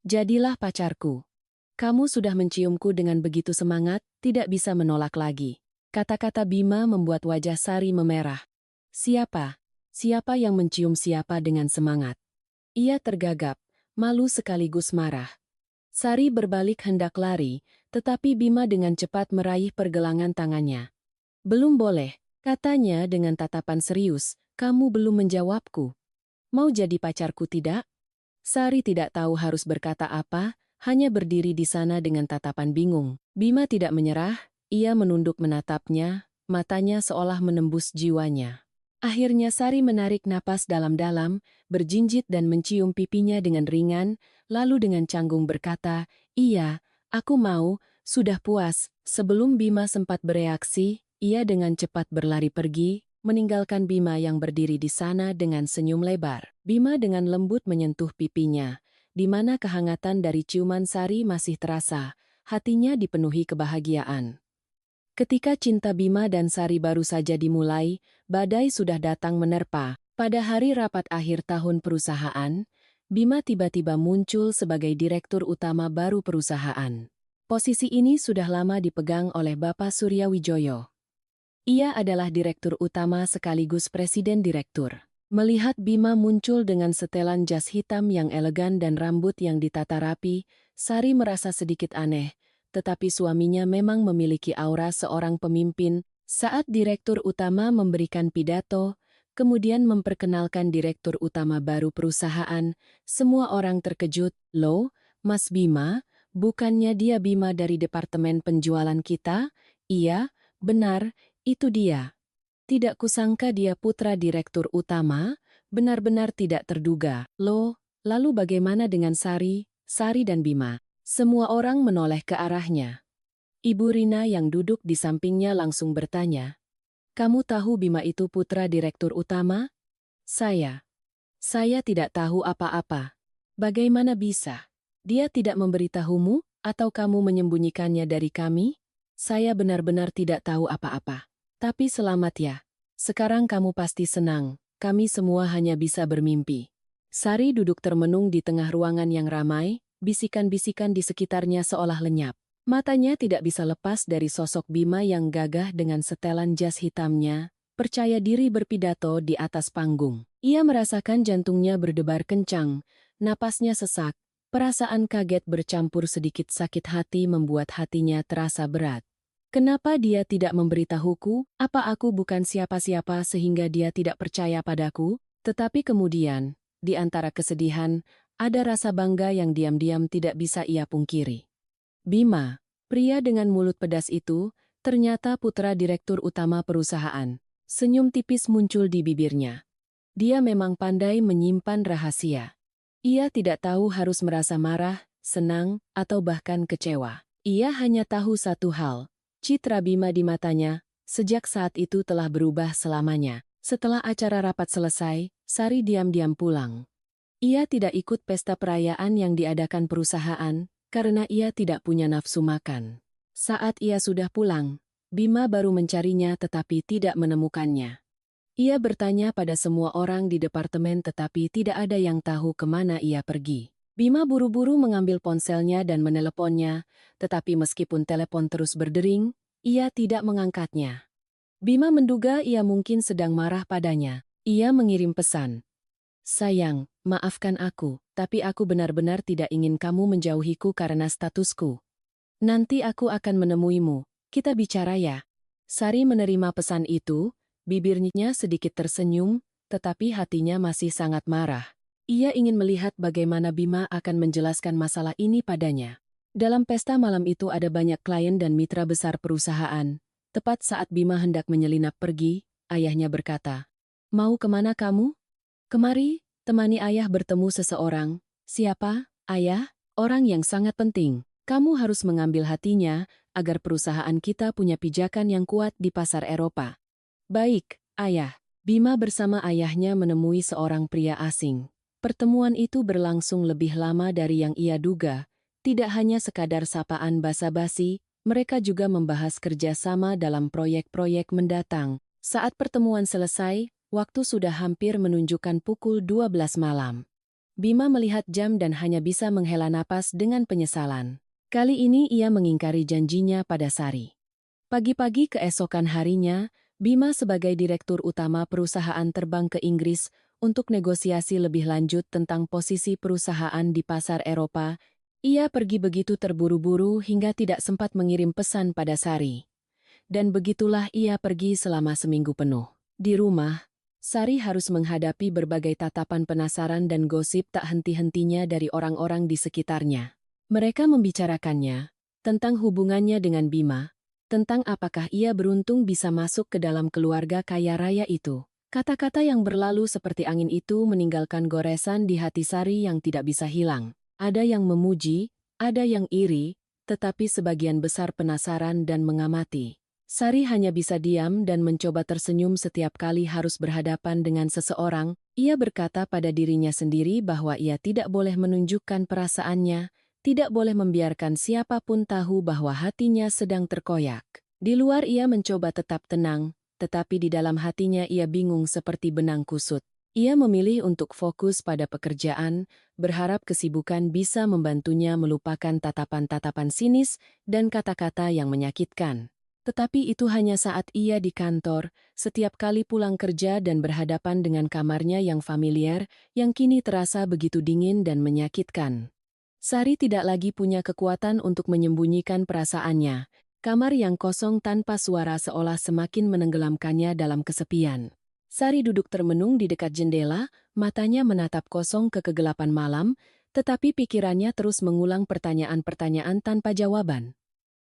"Jadilah pacarku. Kamu sudah menciumku dengan begitu semangat, tidak bisa menolak lagi." Kata-kata Bima membuat wajah Sari memerah. Siapa? Siapa yang mencium siapa dengan semangat? Ia tergagap, malu sekaligus marah. Sari berbalik hendak lari, tetapi Bima dengan cepat meraih pergelangan tangannya. "Belum boleh," katanya dengan tatapan serius, "kamu belum menjawabku. Mau jadi pacarku tidak?" Sari tidak tahu harus berkata apa, hanya berdiri di sana dengan tatapan bingung. Bima tidak menyerah, ia menunduk menatapnya, matanya seolah menembus jiwanya. Akhirnya Sari menarik napas dalam-dalam, berjinjit dan mencium pipinya dengan ringan, lalu dengan canggung berkata, "Iya, aku mau, sudah puas." Sebelum Bima sempat bereaksi, ia dengan cepat berlari pergi, meninggalkan Bima yang berdiri di sana dengan senyum lebar. Bima dengan lembut menyentuh pipinya, di mana kehangatan dari ciuman Sari masih terasa, hatinya dipenuhi kebahagiaan. Ketika cinta Bima dan Sari baru saja dimulai, badai sudah datang menerpa. Pada hari rapat akhir tahun perusahaan, Bima tiba-tiba muncul sebagai direktur utama baru perusahaan. Posisi ini sudah lama dipegang oleh Bapak Surya Wijoyo. Ia adalah direktur utama sekaligus presiden direktur. Melihat Bima muncul dengan setelan jas hitam yang elegan dan rambut yang ditata rapi, Sari merasa sedikit aneh. Tetapi suaminya memang memiliki aura seorang pemimpin. Saat direktur utama memberikan pidato, kemudian memperkenalkan direktur utama baru perusahaan, semua orang terkejut. "Loh, Mas Bima, bukannya dia Bima dari departemen penjualan kita?" "Iya, benar, itu dia." "Tidak kusangka dia putra direktur utama, benar-benar tidak terduga." "Loh, lalu bagaimana dengan Sari dan Bima?" Semua orang menoleh ke arahnya. Ibu Rina yang duduk di sampingnya langsung bertanya, "Kamu tahu Bima itu putra direktur utama?" Saya tidak tahu apa-apa." "Bagaimana bisa? Dia tidak memberitahumu, atau kamu menyembunyikannya dari kami?" "Saya benar-benar tidak tahu apa-apa. Tapi selamat ya. Sekarang kamu pasti senang, kami semua hanya bisa bermimpi." Sari duduk termenung di tengah ruangan yang ramai, bisikan-bisikan di sekitarnya seolah lenyap. Matanya tidak bisa lepas dari sosok Bima yang gagah dengan setelan jas hitamnya, percaya diri berpidato di atas panggung. Ia merasakan jantungnya berdebar kencang, napasnya sesak, perasaan kaget bercampur sedikit sakit hati membuat hatinya terasa berat. Kenapa dia tidak memberitahuku? Apa aku bukan siapa-siapa sehingga dia tidak percaya padaku? Tetapi kemudian, di antara kesedihan, ada rasa bangga yang diam-diam tidak bisa ia pungkiri. Bima, pria dengan mulut pedas itu, ternyata putra direktur utama perusahaan. Senyum tipis muncul di bibirnya. Dia memang pandai menyimpan rahasia. Ia tidak tahu harus merasa marah, senang, atau bahkan kecewa. Ia hanya tahu satu hal, citra Bima di matanya, sejak saat itu telah berubah selamanya. Setelah acara rapat selesai, Sari diam-diam pulang. Ia tidak ikut pesta perayaan yang diadakan perusahaan, karena ia tidak punya nafsu makan. Saat ia sudah pulang, Bima baru mencarinya tetapi tidak menemukannya. Ia bertanya pada semua orang di departemen tetapi tidak ada yang tahu kemana ia pergi. Bima buru-buru mengambil ponselnya dan meneleponnya, tetapi meskipun telepon terus berdering, ia tidak mengangkatnya. Bima menduga ia mungkin sedang marah padanya. Ia mengirim pesan. "Sayang, maafkan aku, tapi aku benar-benar tidak ingin kamu menjauhiku karena statusku. Nanti aku akan menemuimu, kita bicara ya." Sari menerima pesan itu, Bibirnya sedikit tersenyum, tetapi hatinya masih sangat marah. Ia ingin melihat bagaimana Bima akan menjelaskan masalah ini padanya. Dalam pesta malam itu ada banyak klien dan mitra besar perusahaan. Tepat saat Bima hendak menyelinap pergi, ayahnya berkata, "Mau kemana kamu?" "Kemari, temani ayah bertemu seseorang." "Siapa, ayah?" "Orang yang sangat penting. Kamu harus mengambil hatinya, agar perusahaan kita punya pijakan yang kuat di pasar Eropa." "Baik, ayah." Bima bersama ayahnya menemui seorang pria asing. Pertemuan itu berlangsung lebih lama dari yang ia duga. Tidak hanya sekadar sapaan basa-basi, mereka juga membahas kerjasama dalam proyek-proyek mendatang. Saat pertemuan selesai, waktu sudah hampir menunjukkan pukul 12 malam. Bima melihat jam dan hanya bisa menghela napas dengan penyesalan. Kali ini ia mengingkari janjinya pada Sari. Pagi-pagi keesokan harinya, Bima sebagai direktur utama perusahaan terbang ke Inggris untuk negosiasi lebih lanjut tentang posisi perusahaan di pasar Eropa. Ia pergi begitu terburu-buru hingga tidak sempat mengirim pesan pada Sari. Dan begitulah ia pergi selama seminggu penuh. Di rumah, Sari harus menghadapi berbagai tatapan penasaran dan gosip tak henti-hentinya dari orang-orang di sekitarnya. Mereka membicarakannya tentang hubungannya dengan Bima, tentang apakah ia beruntung bisa masuk ke dalam keluarga kaya raya itu. Kata-kata yang berlalu seperti angin itu meninggalkan goresan di hati Sari yang tidak bisa hilang. Ada yang memuji, ada yang iri, tetapi sebagian besar penasaran dan mengamati. Sari hanya bisa diam dan mencoba tersenyum setiap kali harus berhadapan dengan seseorang. Ia berkata pada dirinya sendiri bahwa ia tidak boleh menunjukkan perasaannya, tidak boleh membiarkan siapapun tahu bahwa hatinya sedang terkoyak. Di luar ia mencoba tetap tenang, tetapi di dalam hatinya ia bingung seperti benang kusut. Ia memilih untuk fokus pada pekerjaan, berharap kesibukan bisa membantunya melupakan tatapan-tatapan sinis dan kata-kata yang menyakitkan. Tetapi itu hanya saat ia di kantor, setiap kali pulang kerja dan berhadapan dengan kamarnya yang familiar, yang kini terasa begitu dingin dan menyakitkan. Sari tidak lagi punya kekuatan untuk menyembunyikan perasaannya. Kamar yang kosong tanpa suara seolah semakin menenggelamkannya dalam kesepian. Sari duduk termenung di dekat jendela, matanya menatap kosong ke kegelapan malam, tetapi pikirannya terus mengulang pertanyaan-pertanyaan tanpa jawaban.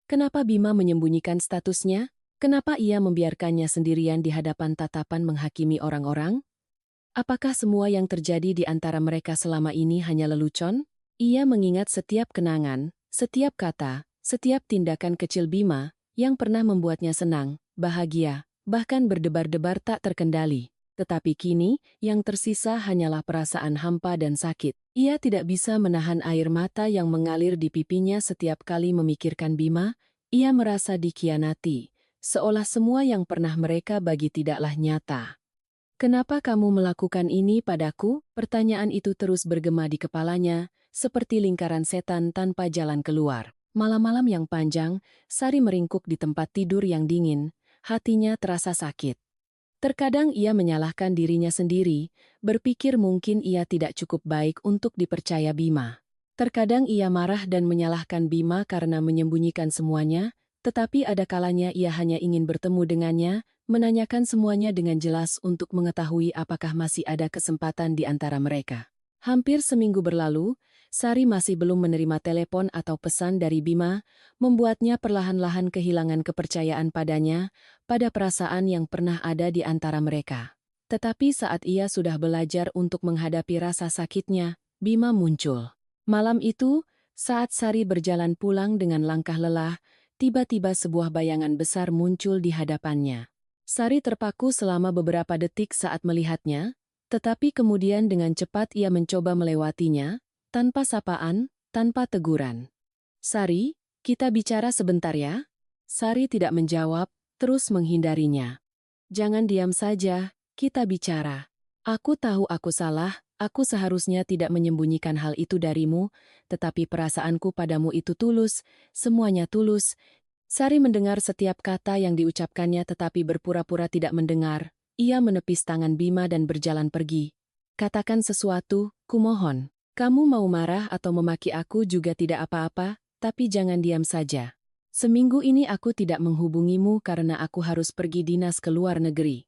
Kenapa Bima menyembunyikan statusnya? Kenapa ia membiarkannya sendirian di hadapan tatapan menghakimi orang-orang? Apakah semua yang terjadi di antara mereka selama ini hanya lelucon? Ia mengingat setiap kenangan, setiap kata, setiap tindakan kecil Bima yang pernah membuatnya senang, bahagia, bahkan berdebar-debar tak terkendali. Tetapi kini, yang tersisa hanyalah perasaan hampa dan sakit. Ia tidak bisa menahan air mata yang mengalir di pipinya setiap kali memikirkan Bima. Ia merasa dikhianati, seolah semua yang pernah mereka bagi tidaklah nyata. "Kenapa kamu melakukan ini padaku?" Pertanyaan itu terus bergema di kepalanya, seperti lingkaran setan tanpa jalan keluar. Malam-malam yang panjang, Sari meringkuk di tempat tidur yang dingin, hatinya terasa sakit. Terkadang ia menyalahkan dirinya sendiri, berpikir mungkin ia tidak cukup baik untuk dipercaya Bima. Terkadang ia marah dan menyalahkan Bima karena menyembunyikan semuanya, tetapi ada kalanya ia hanya ingin bertemu dengannya, menanyakan semuanya dengan jelas untuk mengetahui apakah masih ada kesempatan di antara mereka. Hampir seminggu berlalu, Sari masih belum menerima telepon atau pesan dari Bima, membuatnya perlahan-lahan kehilangan kepercayaan padanya, pada perasaan yang pernah ada di antara mereka. Tetapi saat ia sudah belajar untuk menghadapi rasa sakitnya, Bima muncul. Malam itu, saat Sari berjalan pulang dengan langkah lelah, tiba-tiba sebuah bayangan besar muncul di hadapannya. Sari terpaku selama beberapa detik saat melihatnya, tetapi kemudian dengan cepat ia mencoba melewatinya, tanpa sapaan, tanpa teguran. "Sari, kita bicara sebentar ya?" Sari tidak menjawab, terus menghindarinya. "Jangan diam saja, kita bicara. Aku tahu aku salah, aku seharusnya tidak menyembunyikan hal itu darimu, tetapi perasaanku padamu itu tulus, semuanya tulus." Sari mendengar setiap kata yang diucapkannya tetapi berpura-pura tidak mendengar. Ia menepis tangan Bima dan berjalan pergi. "Katakan sesuatu, kumohon. Kamu mau marah atau memaki aku juga tidak apa-apa, tapi jangan diam saja. Seminggu ini aku tidak menghubungimu karena aku harus pergi dinas ke luar negeri.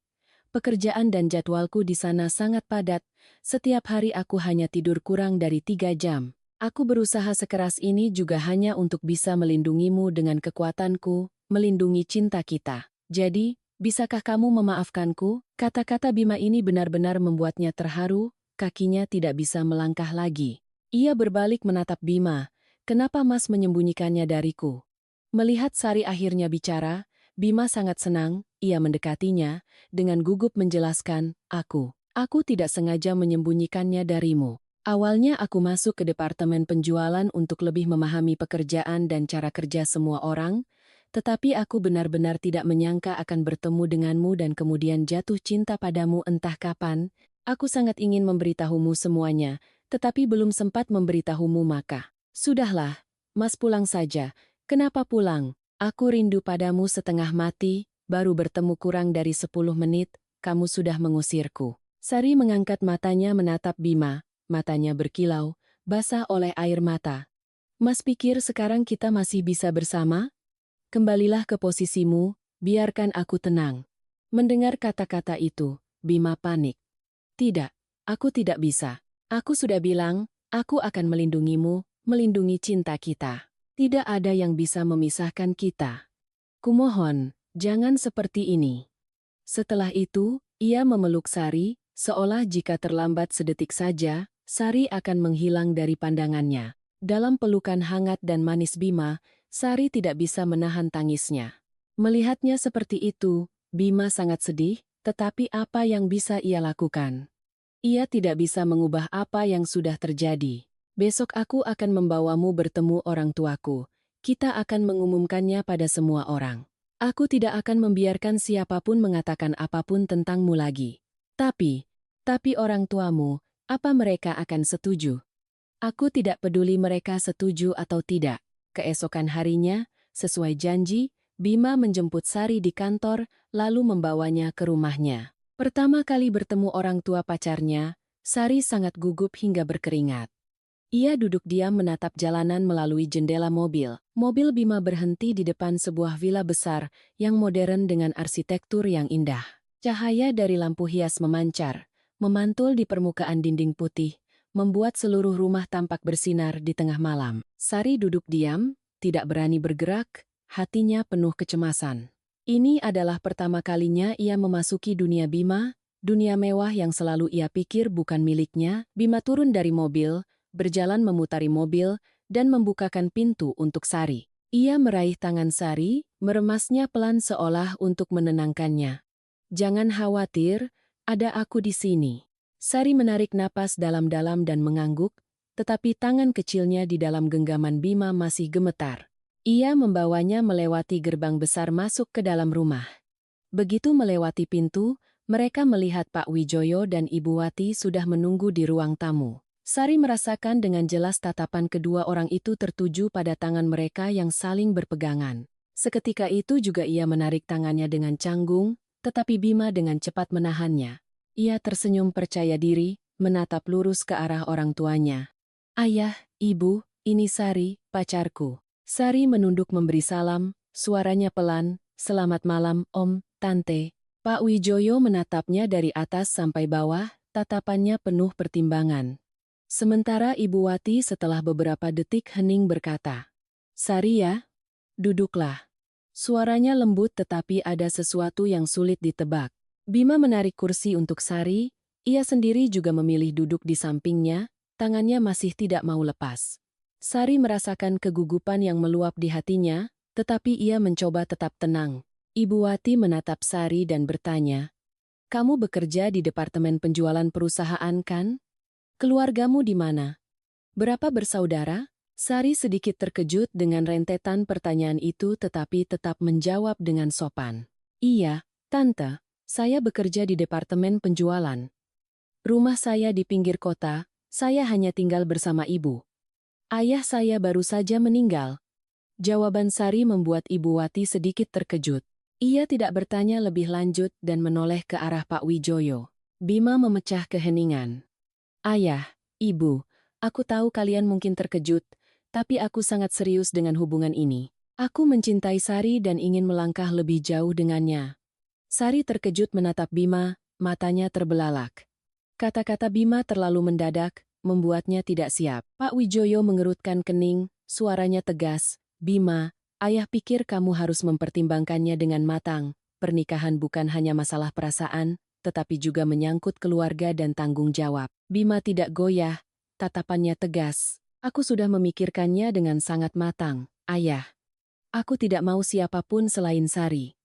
Pekerjaan dan jadwalku di sana sangat padat. Setiap hari aku hanya tidur kurang dari 3 jam. Aku berusaha sekeras ini juga hanya untuk bisa melindungimu dengan kekuatanku, melindungi cinta kita. Jadi, bisakah kamu memaafkanku? Kata-kata Bima ini benar-benar membuatnya terharu, kakinya tidak bisa melangkah lagi. Ia berbalik menatap Bima. Kenapa Mas menyembunyikannya dariku? Melihat Sari akhirnya bicara, Bima sangat senang, ia mendekatinya, dengan gugup menjelaskan, aku tidak sengaja menyembunyikannya darimu. Awalnya aku masuk ke departemen penjualan untuk lebih memahami pekerjaan dan cara kerja semua orang, tetapi aku benar-benar tidak menyangka akan bertemu denganmu dan kemudian jatuh cinta padamu entah kapan. Aku sangat ingin memberitahumu semuanya, tetapi belum sempat memberitahumu maka. Sudahlah, Mas pulang saja. Kenapa pulang? Aku rindu padamu setengah mati, baru bertemu kurang dari 10 menit, kamu sudah mengusirku. Sari mengangkat matanya menatap Bima, matanya berkilau, basah oleh air mata. Mas pikir sekarang kita masih bisa bersama? Kembalilah ke posisimu, biarkan aku tenang. Mendengar kata-kata itu, Bima panik. Tidak, aku tidak bisa. Aku sudah bilang, aku akan melindungimu, melindungi cinta kita. Tidak ada yang bisa memisahkan kita. Kumohon, jangan seperti ini. Setelah itu, ia memeluk Sari, seolah jika terlambat sedetik saja, Sari akan menghilang dari pandangannya. Dalam pelukan hangat dan manis Bima, Sari tidak bisa menahan tangisnya. Melihatnya seperti itu, Bima sangat sedih, tetapi apa yang bisa ia lakukan? Ia tidak bisa mengubah apa yang sudah terjadi. Besok aku akan membawamu bertemu orang tuaku. Kita akan mengumumkannya pada semua orang. Aku tidak akan membiarkan siapapun mengatakan apapun tentangmu lagi. Tapi orang tuamu, apa mereka akan setuju? Aku tidak peduli mereka setuju atau tidak. Keesokan harinya, sesuai janji, Bima menjemput Sari di kantor, lalu membawanya ke rumahnya. Pertama kali bertemu orang tua pacarnya, Sari sangat gugup hingga berkeringat. Ia duduk diam menatap jalanan melalui jendela mobil. Mobil Bima berhenti di depan sebuah villa besar yang modern dengan arsitektur yang indah. Cahaya dari lampu hias memancar, memantul di permukaan dinding putih, membuat seluruh rumah tampak bersinar di tengah malam. Sari duduk diam, tidak berani bergerak, hatinya penuh kecemasan. Ini adalah pertama kalinya ia memasuki dunia Bima, dunia mewah yang selalu ia pikir bukan miliknya. Bima turun dari mobil, berjalan memutari mobil, dan membukakan pintu untuk Sari. Ia meraih tangan Sari, meremasnya pelan seolah untuk menenangkannya. Jangan khawatir, ada aku di sini. Sari menarik napas dalam-dalam dan mengangguk, tetapi tangan kecilnya di dalam genggaman Bima masih gemetar. Ia membawanya melewati gerbang besar masuk ke dalam rumah. Begitu melewati pintu, mereka melihat Pak Wijoyo dan Ibu Wati sudah menunggu di ruang tamu. Sari merasakan dengan jelas tatapan kedua orang itu tertuju pada tangan mereka yang saling berpegangan. Seketika itu juga ia menarik tangannya dengan canggung, tetapi Bima dengan cepat menahannya. Ia tersenyum percaya diri, menatap lurus ke arah orang tuanya. Ayah, Ibu, ini Sari, pacarku. Sari menunduk memberi salam, suaranya pelan, selamat malam, Om, Tante. Pak Wijoyo menatapnya dari atas sampai bawah, tatapannya penuh pertimbangan. Sementara Ibu Wati setelah beberapa detik hening berkata, Sari ya, duduklah. Suaranya lembut tetapi ada sesuatu yang sulit ditebak. Bima menarik kursi untuk Sari, ia sendiri juga memilih duduk di sampingnya, tangannya masih tidak mau lepas. Sari merasakan kegugupan yang meluap di hatinya, tetapi ia mencoba tetap tenang. Ibu Wati menatap Sari dan bertanya, kamu bekerja di departemen penjualan perusahaan kan? Keluargamu di mana? Berapa bersaudara? Sari sedikit terkejut dengan rentetan pertanyaan itu tetapi tetap menjawab dengan sopan. Iya, Tante, saya bekerja di departemen penjualan. Rumah saya di pinggir kota, saya hanya tinggal bersama ibu. Ayah saya baru saja meninggal. Jawaban Sari membuat Ibu Wati sedikit terkejut. Ia tidak bertanya lebih lanjut dan menoleh ke arah Pak Wijoyo. Bima memecah keheningan. Ayah, Ibu, aku tahu kalian mungkin terkejut, tapi aku sangat serius dengan hubungan ini. Aku mencintai Sari dan ingin melangkah lebih jauh dengannya. Sari terkejut menatap Bima, matanya terbelalak. Kata-kata Bima terlalu mendadak, membuatnya tidak siap. Pak Wijoyo mengerutkan kening, suaranya tegas. Bima, ayah pikir kamu harus mempertimbangkannya dengan matang. Pernikahan bukan hanya masalah perasaan, tetapi juga menyangkut keluarga dan tanggung jawab. Bima tidak goyah, tatapannya tegas. Aku sudah memikirkannya dengan sangat matang, ayah. Aku tidak mau siapapun selain Sari.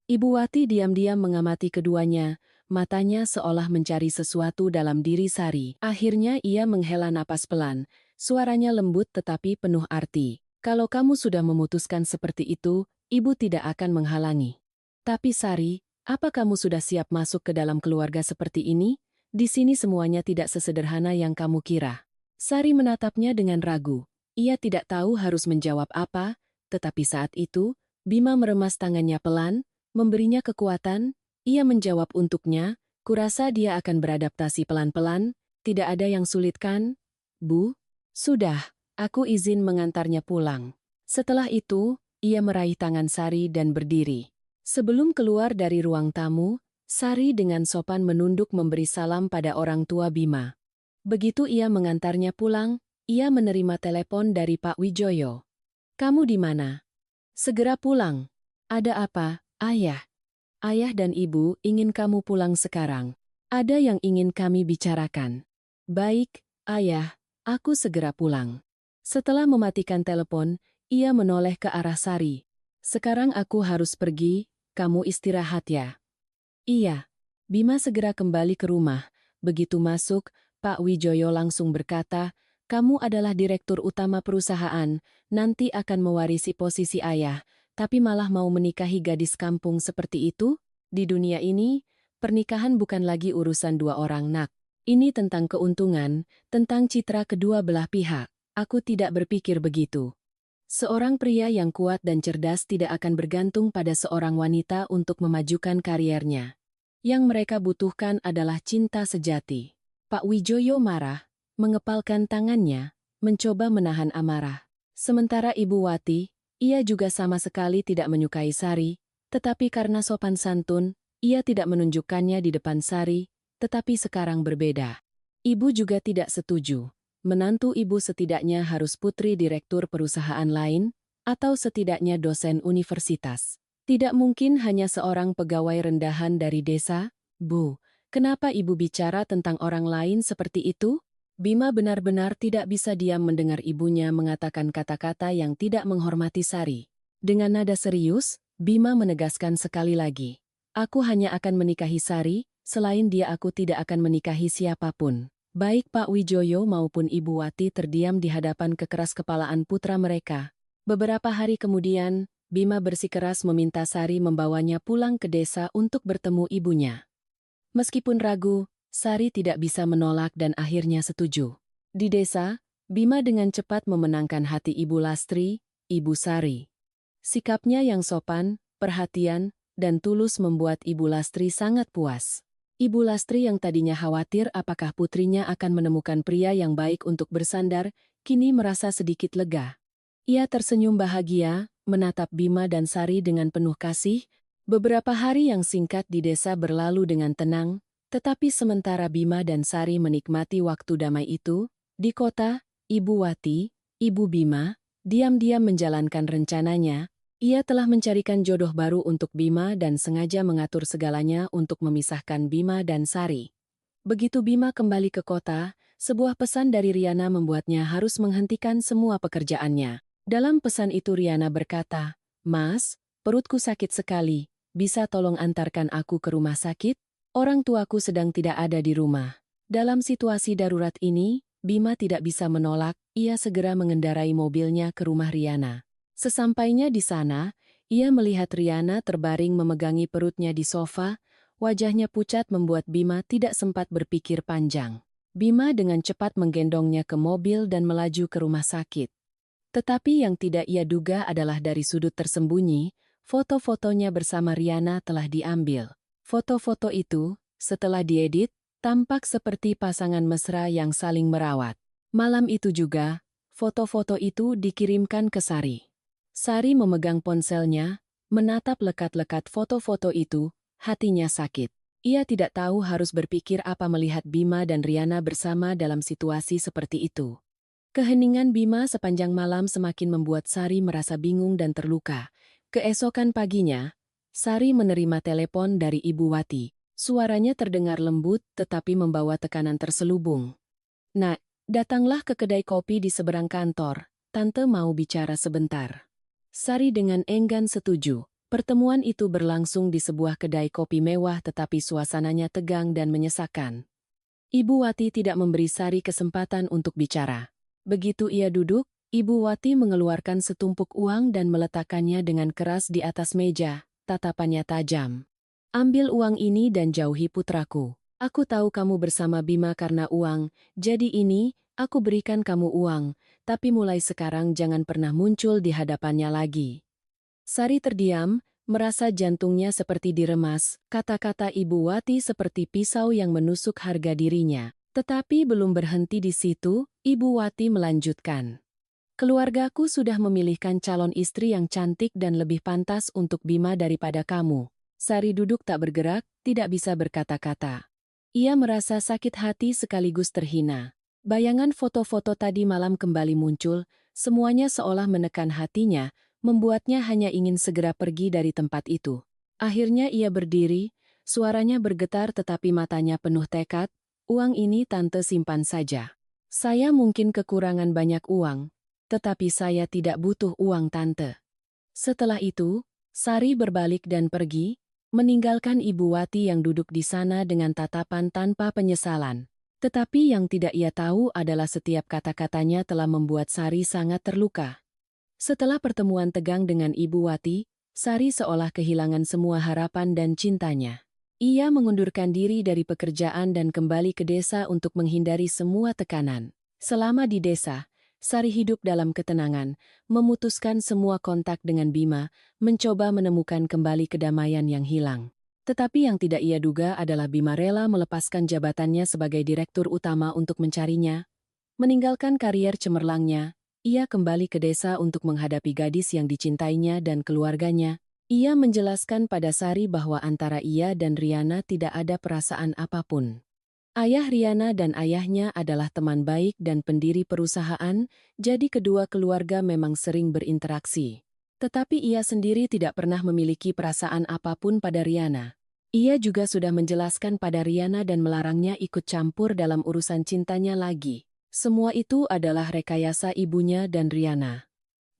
Ibu Wati diam-diam mengamati keduanya, matanya seolah mencari sesuatu dalam diri Sari. Akhirnya ia menghela napas pelan, suaranya lembut tetapi penuh arti. Kalau kamu sudah memutuskan seperti itu, ibu tidak akan menghalangi. Tapi Sari, apa kamu sudah siap masuk ke dalam keluarga seperti ini? Di sini semuanya tidak sesederhana yang kamu kira. Sari menatapnya dengan ragu. Ia tidak tahu harus menjawab apa, tetapi saat itu, Bima meremas tangannya pelan, memberinya kekuatan. Ia menjawab untuknya, kurasa dia akan beradaptasi pelan-pelan, tidak ada yang sulit kan? Bu? Sudah, aku izin mengantarnya pulang. Setelah itu, ia meraih tangan Sari dan berdiri. Sebelum keluar dari ruang tamu, Sari dengan sopan menunduk memberi salam pada orang tua Bima. Begitu ia mengantarnya pulang, ia menerima telepon dari Pak Wijoyo. Kamu di mana? Segera pulang. Ada apa, ayah? Ayah dan ibu ingin kamu pulang sekarang. Ada yang ingin kami bicarakan. Baik, ayah, aku segera pulang. Setelah mematikan telepon, ia menoleh ke arah Sari. Sekarang aku harus pergi, kamu istirahat ya. Iya. Bima segera kembali ke rumah. Begitu masuk, Pak Wijoyo langsung berkata, kamu adalah direktur utama perusahaan, nanti akan mewarisi posisi ayah, tapi malah mau menikahi gadis kampung seperti itu? Di dunia ini, pernikahan bukan lagi urusan dua orang nak. Ini tentang keuntungan, tentang citra kedua belah pihak. Aku tidak berpikir begitu. Seorang pria yang kuat dan cerdas tidak akan bergantung pada seorang wanita untuk memajukan kariernya. Yang mereka butuhkan adalah cinta sejati. Pak Wijoyo marah, mengepalkan tangannya, mencoba menahan amarah. Sementara Ibu Wati, ia juga sama sekali tidak menyukai Sari, tetapi karena sopan santun, ia tidak menunjukkannya di depan Sari, tetapi sekarang berbeda. Ibu juga tidak setuju. Menantu ibu setidaknya harus putri direktur perusahaan lain, atau setidaknya dosen universitas. Tidak mungkin hanya seorang pegawai rendahan dari desa. Bu, kenapa ibu bicara tentang orang lain seperti itu? Bima benar-benar tidak bisa diam mendengar ibunya mengatakan kata-kata yang tidak menghormati Sari. Dengan nada serius, Bima menegaskan sekali lagi. Aku hanya akan menikahi Sari, selain dia aku tidak akan menikahi siapapun. Baik Pak Wijoyo maupun Ibu Wati terdiam di hadapan kekeras-kepalaan putra mereka. Beberapa hari kemudian, Bima bersikeras meminta Sari membawanya pulang ke desa untuk bertemu ibunya. Meskipun ragu, Sari tidak bisa menolak dan akhirnya setuju. Di desa, Bima dengan cepat memenangkan hati Ibu Lastri, Ibu Sari. Sikapnya yang sopan, perhatian, dan tulus membuat Ibu Lastri sangat puas. Ibu Lastri yang tadinya khawatir apakah putrinya akan menemukan pria yang baik untuk bersandar, kini merasa sedikit lega. Ia tersenyum bahagia, menatap Bima dan Sari dengan penuh kasih. Beberapa hari yang singkat di desa berlalu dengan tenang, tetapi sementara Bima dan Sari menikmati waktu damai itu, di kota, Ibu Wati, Ibu Bima, diam-diam menjalankan rencananya. Ia telah mencarikan jodoh baru untuk Bima dan sengaja mengatur segalanya untuk memisahkan Bima dan Sari. Begitu Bima kembali ke kota, sebuah pesan dari Riana membuatnya harus menghentikan semua pekerjaannya. Dalam pesan itu Riana berkata, "Mas, perutku sakit sekali, bisa tolong antarkan aku ke rumah sakit? Orang tuaku sedang tidak ada di rumah." Dalam situasi darurat ini, Bima tidak bisa menolak, ia segera mengendarai mobilnya ke rumah Riana. Sesampainya di sana, ia melihat Riana terbaring memegangi perutnya di sofa, wajahnya pucat membuat Bima tidak sempat berpikir panjang. Bima dengan cepat menggendongnya ke mobil dan melaju ke rumah sakit. Tetapi yang tidak ia duga adalah dari sudut tersembunyi, foto-fotonya bersama Riana telah diambil. Foto-foto itu, setelah diedit, tampak seperti pasangan mesra yang saling merawat. Malam itu juga, foto-foto itu dikirimkan ke Sari. Sari memegang ponselnya, menatap lekat-lekat foto-foto itu, hatinya sakit. Ia tidak tahu harus berpikir apa melihat Bima dan Riana bersama dalam situasi seperti itu. Keheningan Bima sepanjang malam semakin membuat Sari merasa bingung dan terluka. Keesokan paginya, Sari menerima telepon dari Ibu Wati. Suaranya terdengar lembut tetapi membawa tekanan terselubung. "Nak, datanglah ke kedai kopi di seberang kantor. Tante mau bicara sebentar." Sari dengan enggan setuju. Pertemuan itu berlangsung di sebuah kedai kopi mewah tetapi suasananya tegang dan menyesakan. Ibu Wati tidak memberi Sari kesempatan untuk bicara. Begitu ia duduk, Ibu Wati mengeluarkan setumpuk uang dan meletakkannya dengan keras di atas meja, tatapannya tajam. "Ambil uang ini dan jauhi putraku. Aku tahu kamu bersama Bima karena uang, jadi ini, aku berikan kamu uang, tapi mulai sekarang jangan pernah muncul di hadapannya lagi." Sari terdiam, merasa jantungnya seperti diremas, kata-kata Ibu Wati seperti pisau yang menusuk harga dirinya. Tetapi belum berhenti di situ, Ibu Wati melanjutkan. "Keluargaku sudah memilihkan calon istri yang cantik dan lebih pantas untuk Bima daripada kamu." Sari duduk tak bergerak, tidak bisa berkata-kata. Ia merasa sakit hati sekaligus terhina. Bayangan foto-foto tadi malam kembali muncul, semuanya seolah menekan hatinya, membuatnya hanya ingin segera pergi dari tempat itu. Akhirnya ia berdiri, suaranya bergetar tetapi matanya penuh tekad. "Uang ini tante simpan saja. Saya mungkin kekurangan banyak uang, tetapi saya tidak butuh uang tante." Setelah itu, Sari berbalik dan pergi, meninggalkan Ibu Wati yang duduk di sana dengan tatapan tanpa penyesalan. Tetapi yang tidak ia tahu adalah setiap kata-katanya telah membuat Sari sangat terluka. Setelah pertemuan tegang dengan Ibu Wati, Sari seolah kehilangan semua harapan dan cintanya. Ia mengundurkan diri dari pekerjaan dan kembali ke desa untuk menghindari semua tekanan. Selama di desa, Sari hidup dalam ketenangan, memutuskan semua kontak dengan Bima, mencoba menemukan kembali kedamaian yang hilang. Tetapi yang tidak ia duga adalah Bima rela melepaskan jabatannya sebagai direktur utama untuk mencarinya. Meninggalkan karier cemerlangnya, ia kembali ke desa untuk menghadapi gadis yang dicintainya dan keluarganya. Ia menjelaskan pada Sari bahwa antara ia dan Riana tidak ada perasaan apapun. Ayah Riana dan ayahnya adalah teman baik dan pendiri perusahaan, jadi kedua keluarga memang sering berinteraksi. Tetapi ia sendiri tidak pernah memiliki perasaan apapun pada Riana. Ia juga sudah menjelaskan pada Riana dan melarangnya ikut campur dalam urusan cintanya lagi. Semua itu adalah rekayasa ibunya dan Riana.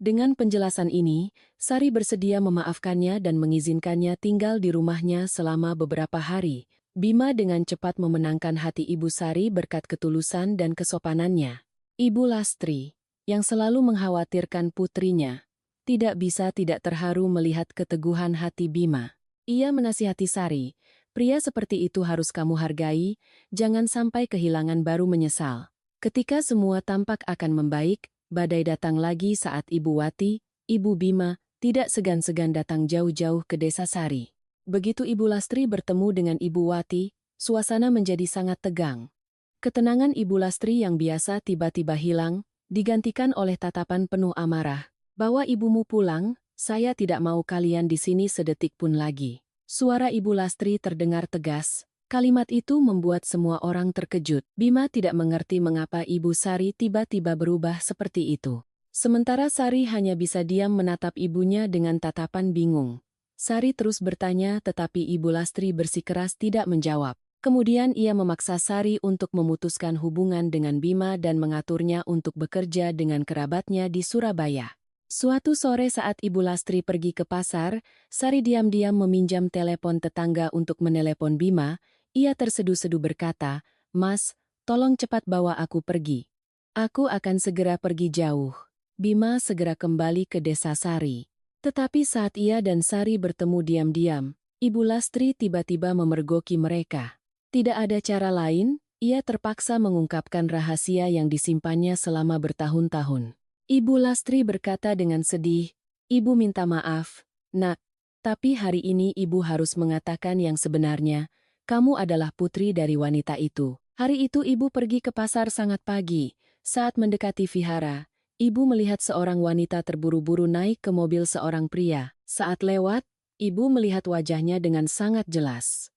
Dengan penjelasan ini, Sari bersedia memaafkannya dan mengizinkannya tinggal di rumahnya selama beberapa hari. Bima dengan cepat memenangkan hati Ibu Sari berkat ketulusan dan kesopanannya. Ibu Lastri, yang selalu mengkhawatirkan putrinya, tidak bisa tidak terharu melihat keteguhan hati Bima. Ia menasihati Sari, "Pria seperti itu harus kamu hargai, jangan sampai kehilangan baru menyesal." Ketika semua tampak akan membaik, badai datang lagi saat Ibu Wati, Ibu Bima, tidak segan-segan datang jauh-jauh ke desa Sari. Begitu Ibu Lastri bertemu dengan Ibu Wati, suasana menjadi sangat tegang. Ketenangan Ibu Lastri yang biasa tiba-tiba hilang, digantikan oleh tatapan penuh amarah. "Bawa ibumu pulang, saya tidak mau kalian di sini sedetik pun lagi." Suara Ibu Lastri terdengar tegas. Kalimat itu membuat semua orang terkejut. Bima tidak mengerti mengapa Ibu Sari tiba-tiba berubah seperti itu. Sementara Sari hanya bisa diam menatap ibunya dengan tatapan bingung. Sari terus bertanya tetapi Ibu Lastri bersikeras tidak menjawab. Kemudian ia memaksa Sari untuk memutuskan hubungan dengan Bima dan mengaturnya untuk bekerja dengan kerabatnya di Surabaya. Suatu sore saat Ibu Lastri pergi ke pasar, Sari diam-diam meminjam telepon tetangga untuk menelepon Bima. Ia terseduh-seduh berkata, "Mas, tolong cepat bawa aku pergi. Aku akan segera pergi jauh." Bima segera kembali ke desa Sari. Tetapi saat ia dan Sari bertemu diam-diam, Ibu Lastri tiba-tiba memergoki mereka. Tidak ada cara lain, ia terpaksa mengungkapkan rahasia yang disimpannya selama bertahun-tahun. Ibu Lastri berkata dengan sedih, "Ibu minta maaf, Nak, tapi hari ini Ibu harus mengatakan yang sebenarnya. Kamu adalah putri dari wanita itu." Hari itu Ibu pergi ke pasar sangat pagi. Saat mendekati vihara, Ibu melihat seorang wanita terburu-buru naik ke mobil seorang pria. Saat lewat, Ibu melihat wajahnya dengan sangat jelas.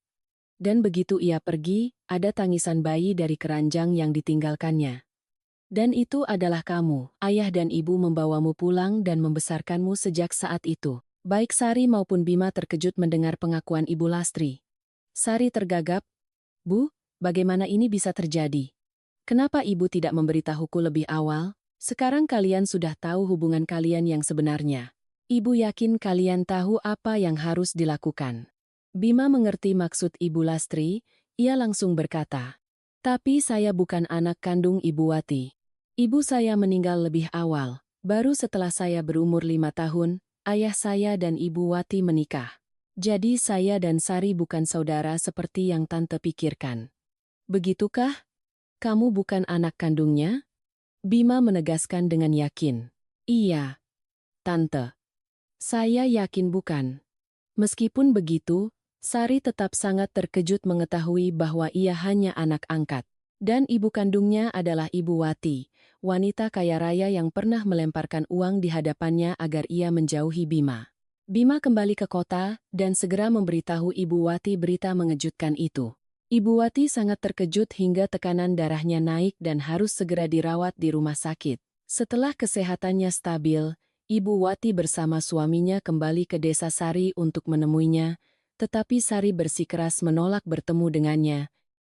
Dan begitu ia pergi, ada tangisan bayi dari keranjang yang ditinggalkannya. Dan itu adalah kamu, ayah dan ibu membawamu pulang dan membesarkanmu sejak saat itu. Baik Sari maupun Bima terkejut mendengar pengakuan Ibu Lastri. Sari tergagap, "Bu, bagaimana ini bisa terjadi? Kenapa ibu tidak memberitahuku lebih awal? Sekarang kalian sudah tahu hubungan kalian yang sebenarnya. Ibu yakin kalian tahu apa yang harus dilakukan." Bima mengerti maksud Ibu Lastri, ia langsung berkata, "Tapi saya bukan anak kandung Ibu Wati. Ibu saya meninggal lebih awal, baru setelah saya berumur 5 tahun, ayah saya dan Ibu Wati menikah. Jadi saya dan Sari bukan saudara seperti yang Tante pikirkan." "Begitukah? Kamu bukan anak kandungnya?" Bima menegaskan dengan yakin. "Iya, Tante. Saya yakin bukan." Meskipun begitu, Sari tetap sangat terkejut mengetahui bahwa ia hanya anak angkat. Dan ibu kandungnya adalah Ibu Wati, wanita kaya raya yang pernah melemparkan uang di hadapannya agar ia menjauhi Bima. Bima kembali ke kota dan segera memberitahu Ibu Wati berita mengejutkan itu. Ibu Wati sangat terkejut hingga tekanan darahnya naik dan harus segera dirawat di rumah sakit. Setelah kesehatannya stabil, Ibu Wati bersama suaminya kembali ke desa Sari untuk menemuinya, tetapi Sari bersikeras menolak bertemu dengannya.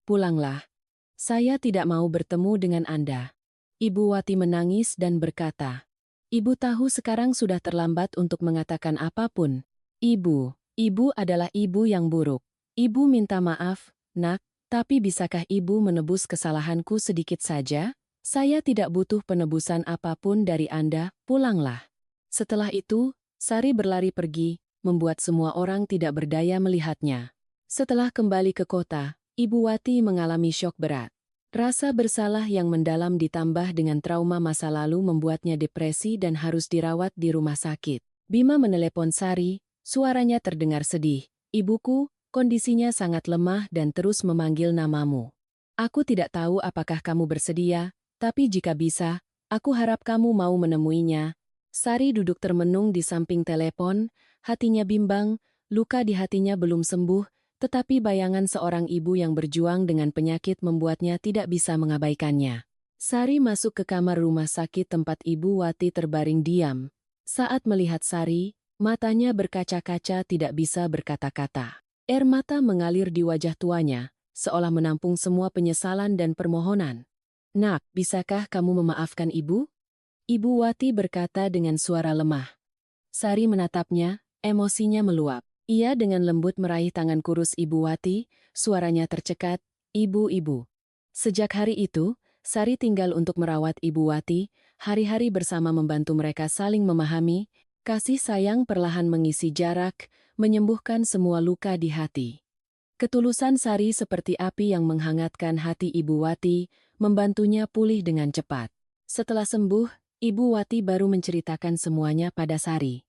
"Pulanglah. Saya tidak mau bertemu dengan Anda." Ibu Wati menangis dan berkata, "Ibu tahu sekarang sudah terlambat untuk mengatakan apapun. Ibu adalah ibu yang buruk. Ibu minta maaf, Nak, tapi bisakah ibu menebus kesalahanku sedikit saja? Saya tidak butuh penebusan apapun dari Anda, pulanglah." Setelah itu, Sari berlari pergi, membuat semua orang tidak berdaya melihatnya. Setelah kembali ke kota, Ibu Wati mengalami syok berat. Rasa bersalah yang mendalam ditambah dengan trauma masa lalu membuatnya depresi dan harus dirawat di rumah sakit. Bima menelepon Sari, suaranya terdengar sedih. "Ibuku, kondisinya sangat lemah dan terus memanggil namamu. Aku tidak tahu apakah kamu bersedia, tapi jika bisa, aku harap kamu mau menemuinya." Sari duduk termenung di samping telepon, hatinya bimbang, luka di hatinya belum sembuh, tetapi bayangan seorang ibu yang berjuang dengan penyakit membuatnya tidak bisa mengabaikannya. Sari masuk ke kamar rumah sakit tempat Ibu Wati terbaring diam. Saat melihat Sari, matanya berkaca-kaca tidak bisa berkata-kata. Air mata mengalir di wajah tuanya, seolah menampung semua penyesalan dan permohonan. "Nak, bisakah kamu memaafkan ibu?" Ibu Wati berkata dengan suara lemah. Sari menatapnya, emosinya meluap. Ia dengan lembut meraih tangan kurus Ibu Wati, suaranya tercekat, "Ibu-ibu." Sejak hari itu, Sari tinggal untuk merawat Ibu Wati, hari-hari bersama membantu mereka saling memahami, kasih sayang perlahan mengisi jarak, menyembuhkan semua luka di hati. Ketulusan Sari seperti api yang menghangatkan hati Ibu Wati, membantunya pulih dengan cepat. Setelah sembuh, Ibu Wati baru menceritakan semuanya pada Sari.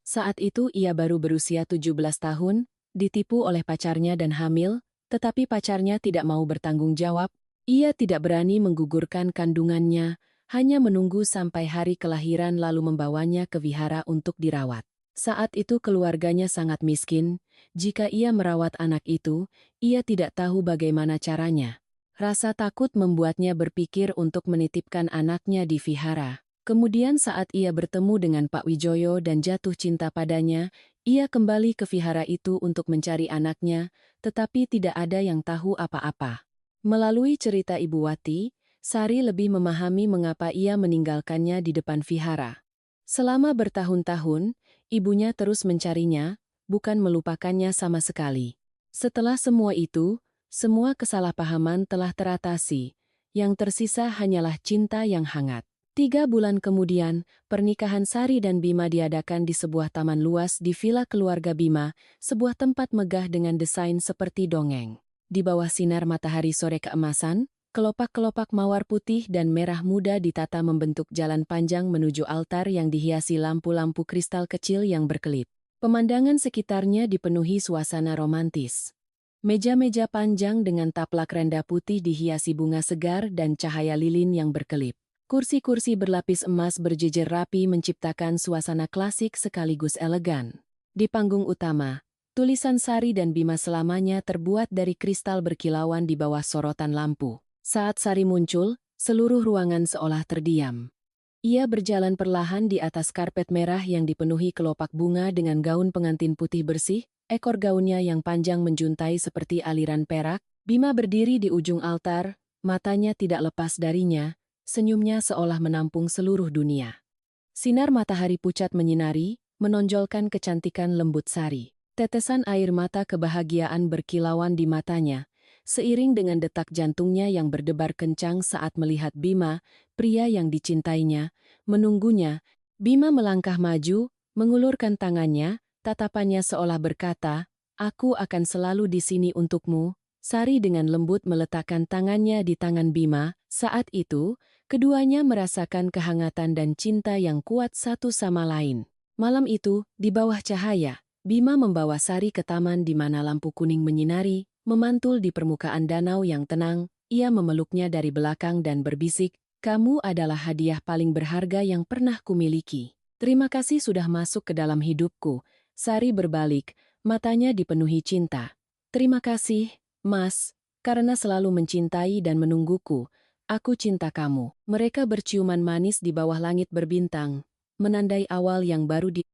Saat itu ia baru berusia 17 tahun, ditipu oleh pacarnya dan hamil, tetapi pacarnya tidak mau bertanggung jawab. Ia tidak berani menggugurkan kandungannya, hanya menunggu sampai hari kelahiran lalu membawanya ke vihara untuk dirawat. Saat itu keluarganya sangat miskin, jika ia merawat anak itu, ia tidak tahu bagaimana caranya. Rasa takut membuatnya berpikir untuk menitipkan anaknya di vihara. Kemudian saat ia bertemu dengan Pak Wijoyo dan jatuh cinta padanya, ia kembali ke vihara itu untuk mencari anaknya, tetapi tidak ada yang tahu apa-apa. Melalui cerita Ibu Wati, Sari lebih memahami mengapa ia meninggalkannya di depan vihara. Selama bertahun-tahun, ibunya terus mencarinya, bukan melupakannya sama sekali. Setelah semua itu, semua kesalahpahaman telah teratasi. Yang tersisa hanyalah cinta yang hangat. 3 bulan kemudian, pernikahan Sari dan Bima diadakan di sebuah taman luas di villa keluarga Bima, sebuah tempat megah dengan desain seperti dongeng. Di bawah sinar matahari sore keemasan, kelopak-kelopak mawar putih dan merah muda ditata membentuk jalan panjang menuju altar yang dihiasi lampu-lampu kristal kecil yang berkelip. Pemandangan sekitarnya dipenuhi suasana romantis. Meja-meja panjang dengan taplak renda putih dihiasi bunga segar dan cahaya lilin yang berkelip. Kursi-kursi berlapis emas berjejer rapi menciptakan suasana klasik sekaligus elegan. Di panggung utama, Tulisan Sari dan Bima selamanya terbuat dari kristal berkilauan di bawah sorotan lampu. Saat Sari muncul, seluruh ruangan seolah terdiam. Ia berjalan perlahan di atas karpet merah yang dipenuhi kelopak bunga dengan gaun pengantin putih bersih, ekor gaunnya yang panjang menjuntai seperti aliran perak. Bima berdiri di ujung altar, matanya tidak lepas darinya, senyumnya seolah menampung seluruh dunia. Sinar matahari pucat menyinari, menonjolkan kecantikan lembut Sari. Tetesan air mata kebahagiaan berkilauan di matanya, seiring dengan detak jantungnya yang berdebar kencang saat melihat Bima, pria yang dicintainya, menunggunya. Bima melangkah maju, mengulurkan tangannya, tatapannya seolah berkata, "Aku akan selalu di sini untukmu." Sari dengan lembut meletakkan tangannya di tangan Bima. Saat itu, keduanya merasakan kehangatan dan cinta yang kuat satu sama lain. Malam itu, di bawah cahaya, Bima membawa Sari ke taman di mana lampu kuning menyinari, memantul di permukaan danau yang tenang. Ia memeluknya dari belakang dan berbisik, "Kamu adalah hadiah paling berharga yang pernah kumiliki. Terima kasih sudah masuk ke dalam hidupku." Sari berbalik, matanya dipenuhi cinta. "Terima kasih, Mas, karena selalu mencintai dan menungguku. Aku cinta kamu." Mereka berciuman manis di bawah langit berbintang, menandai awal yang baru di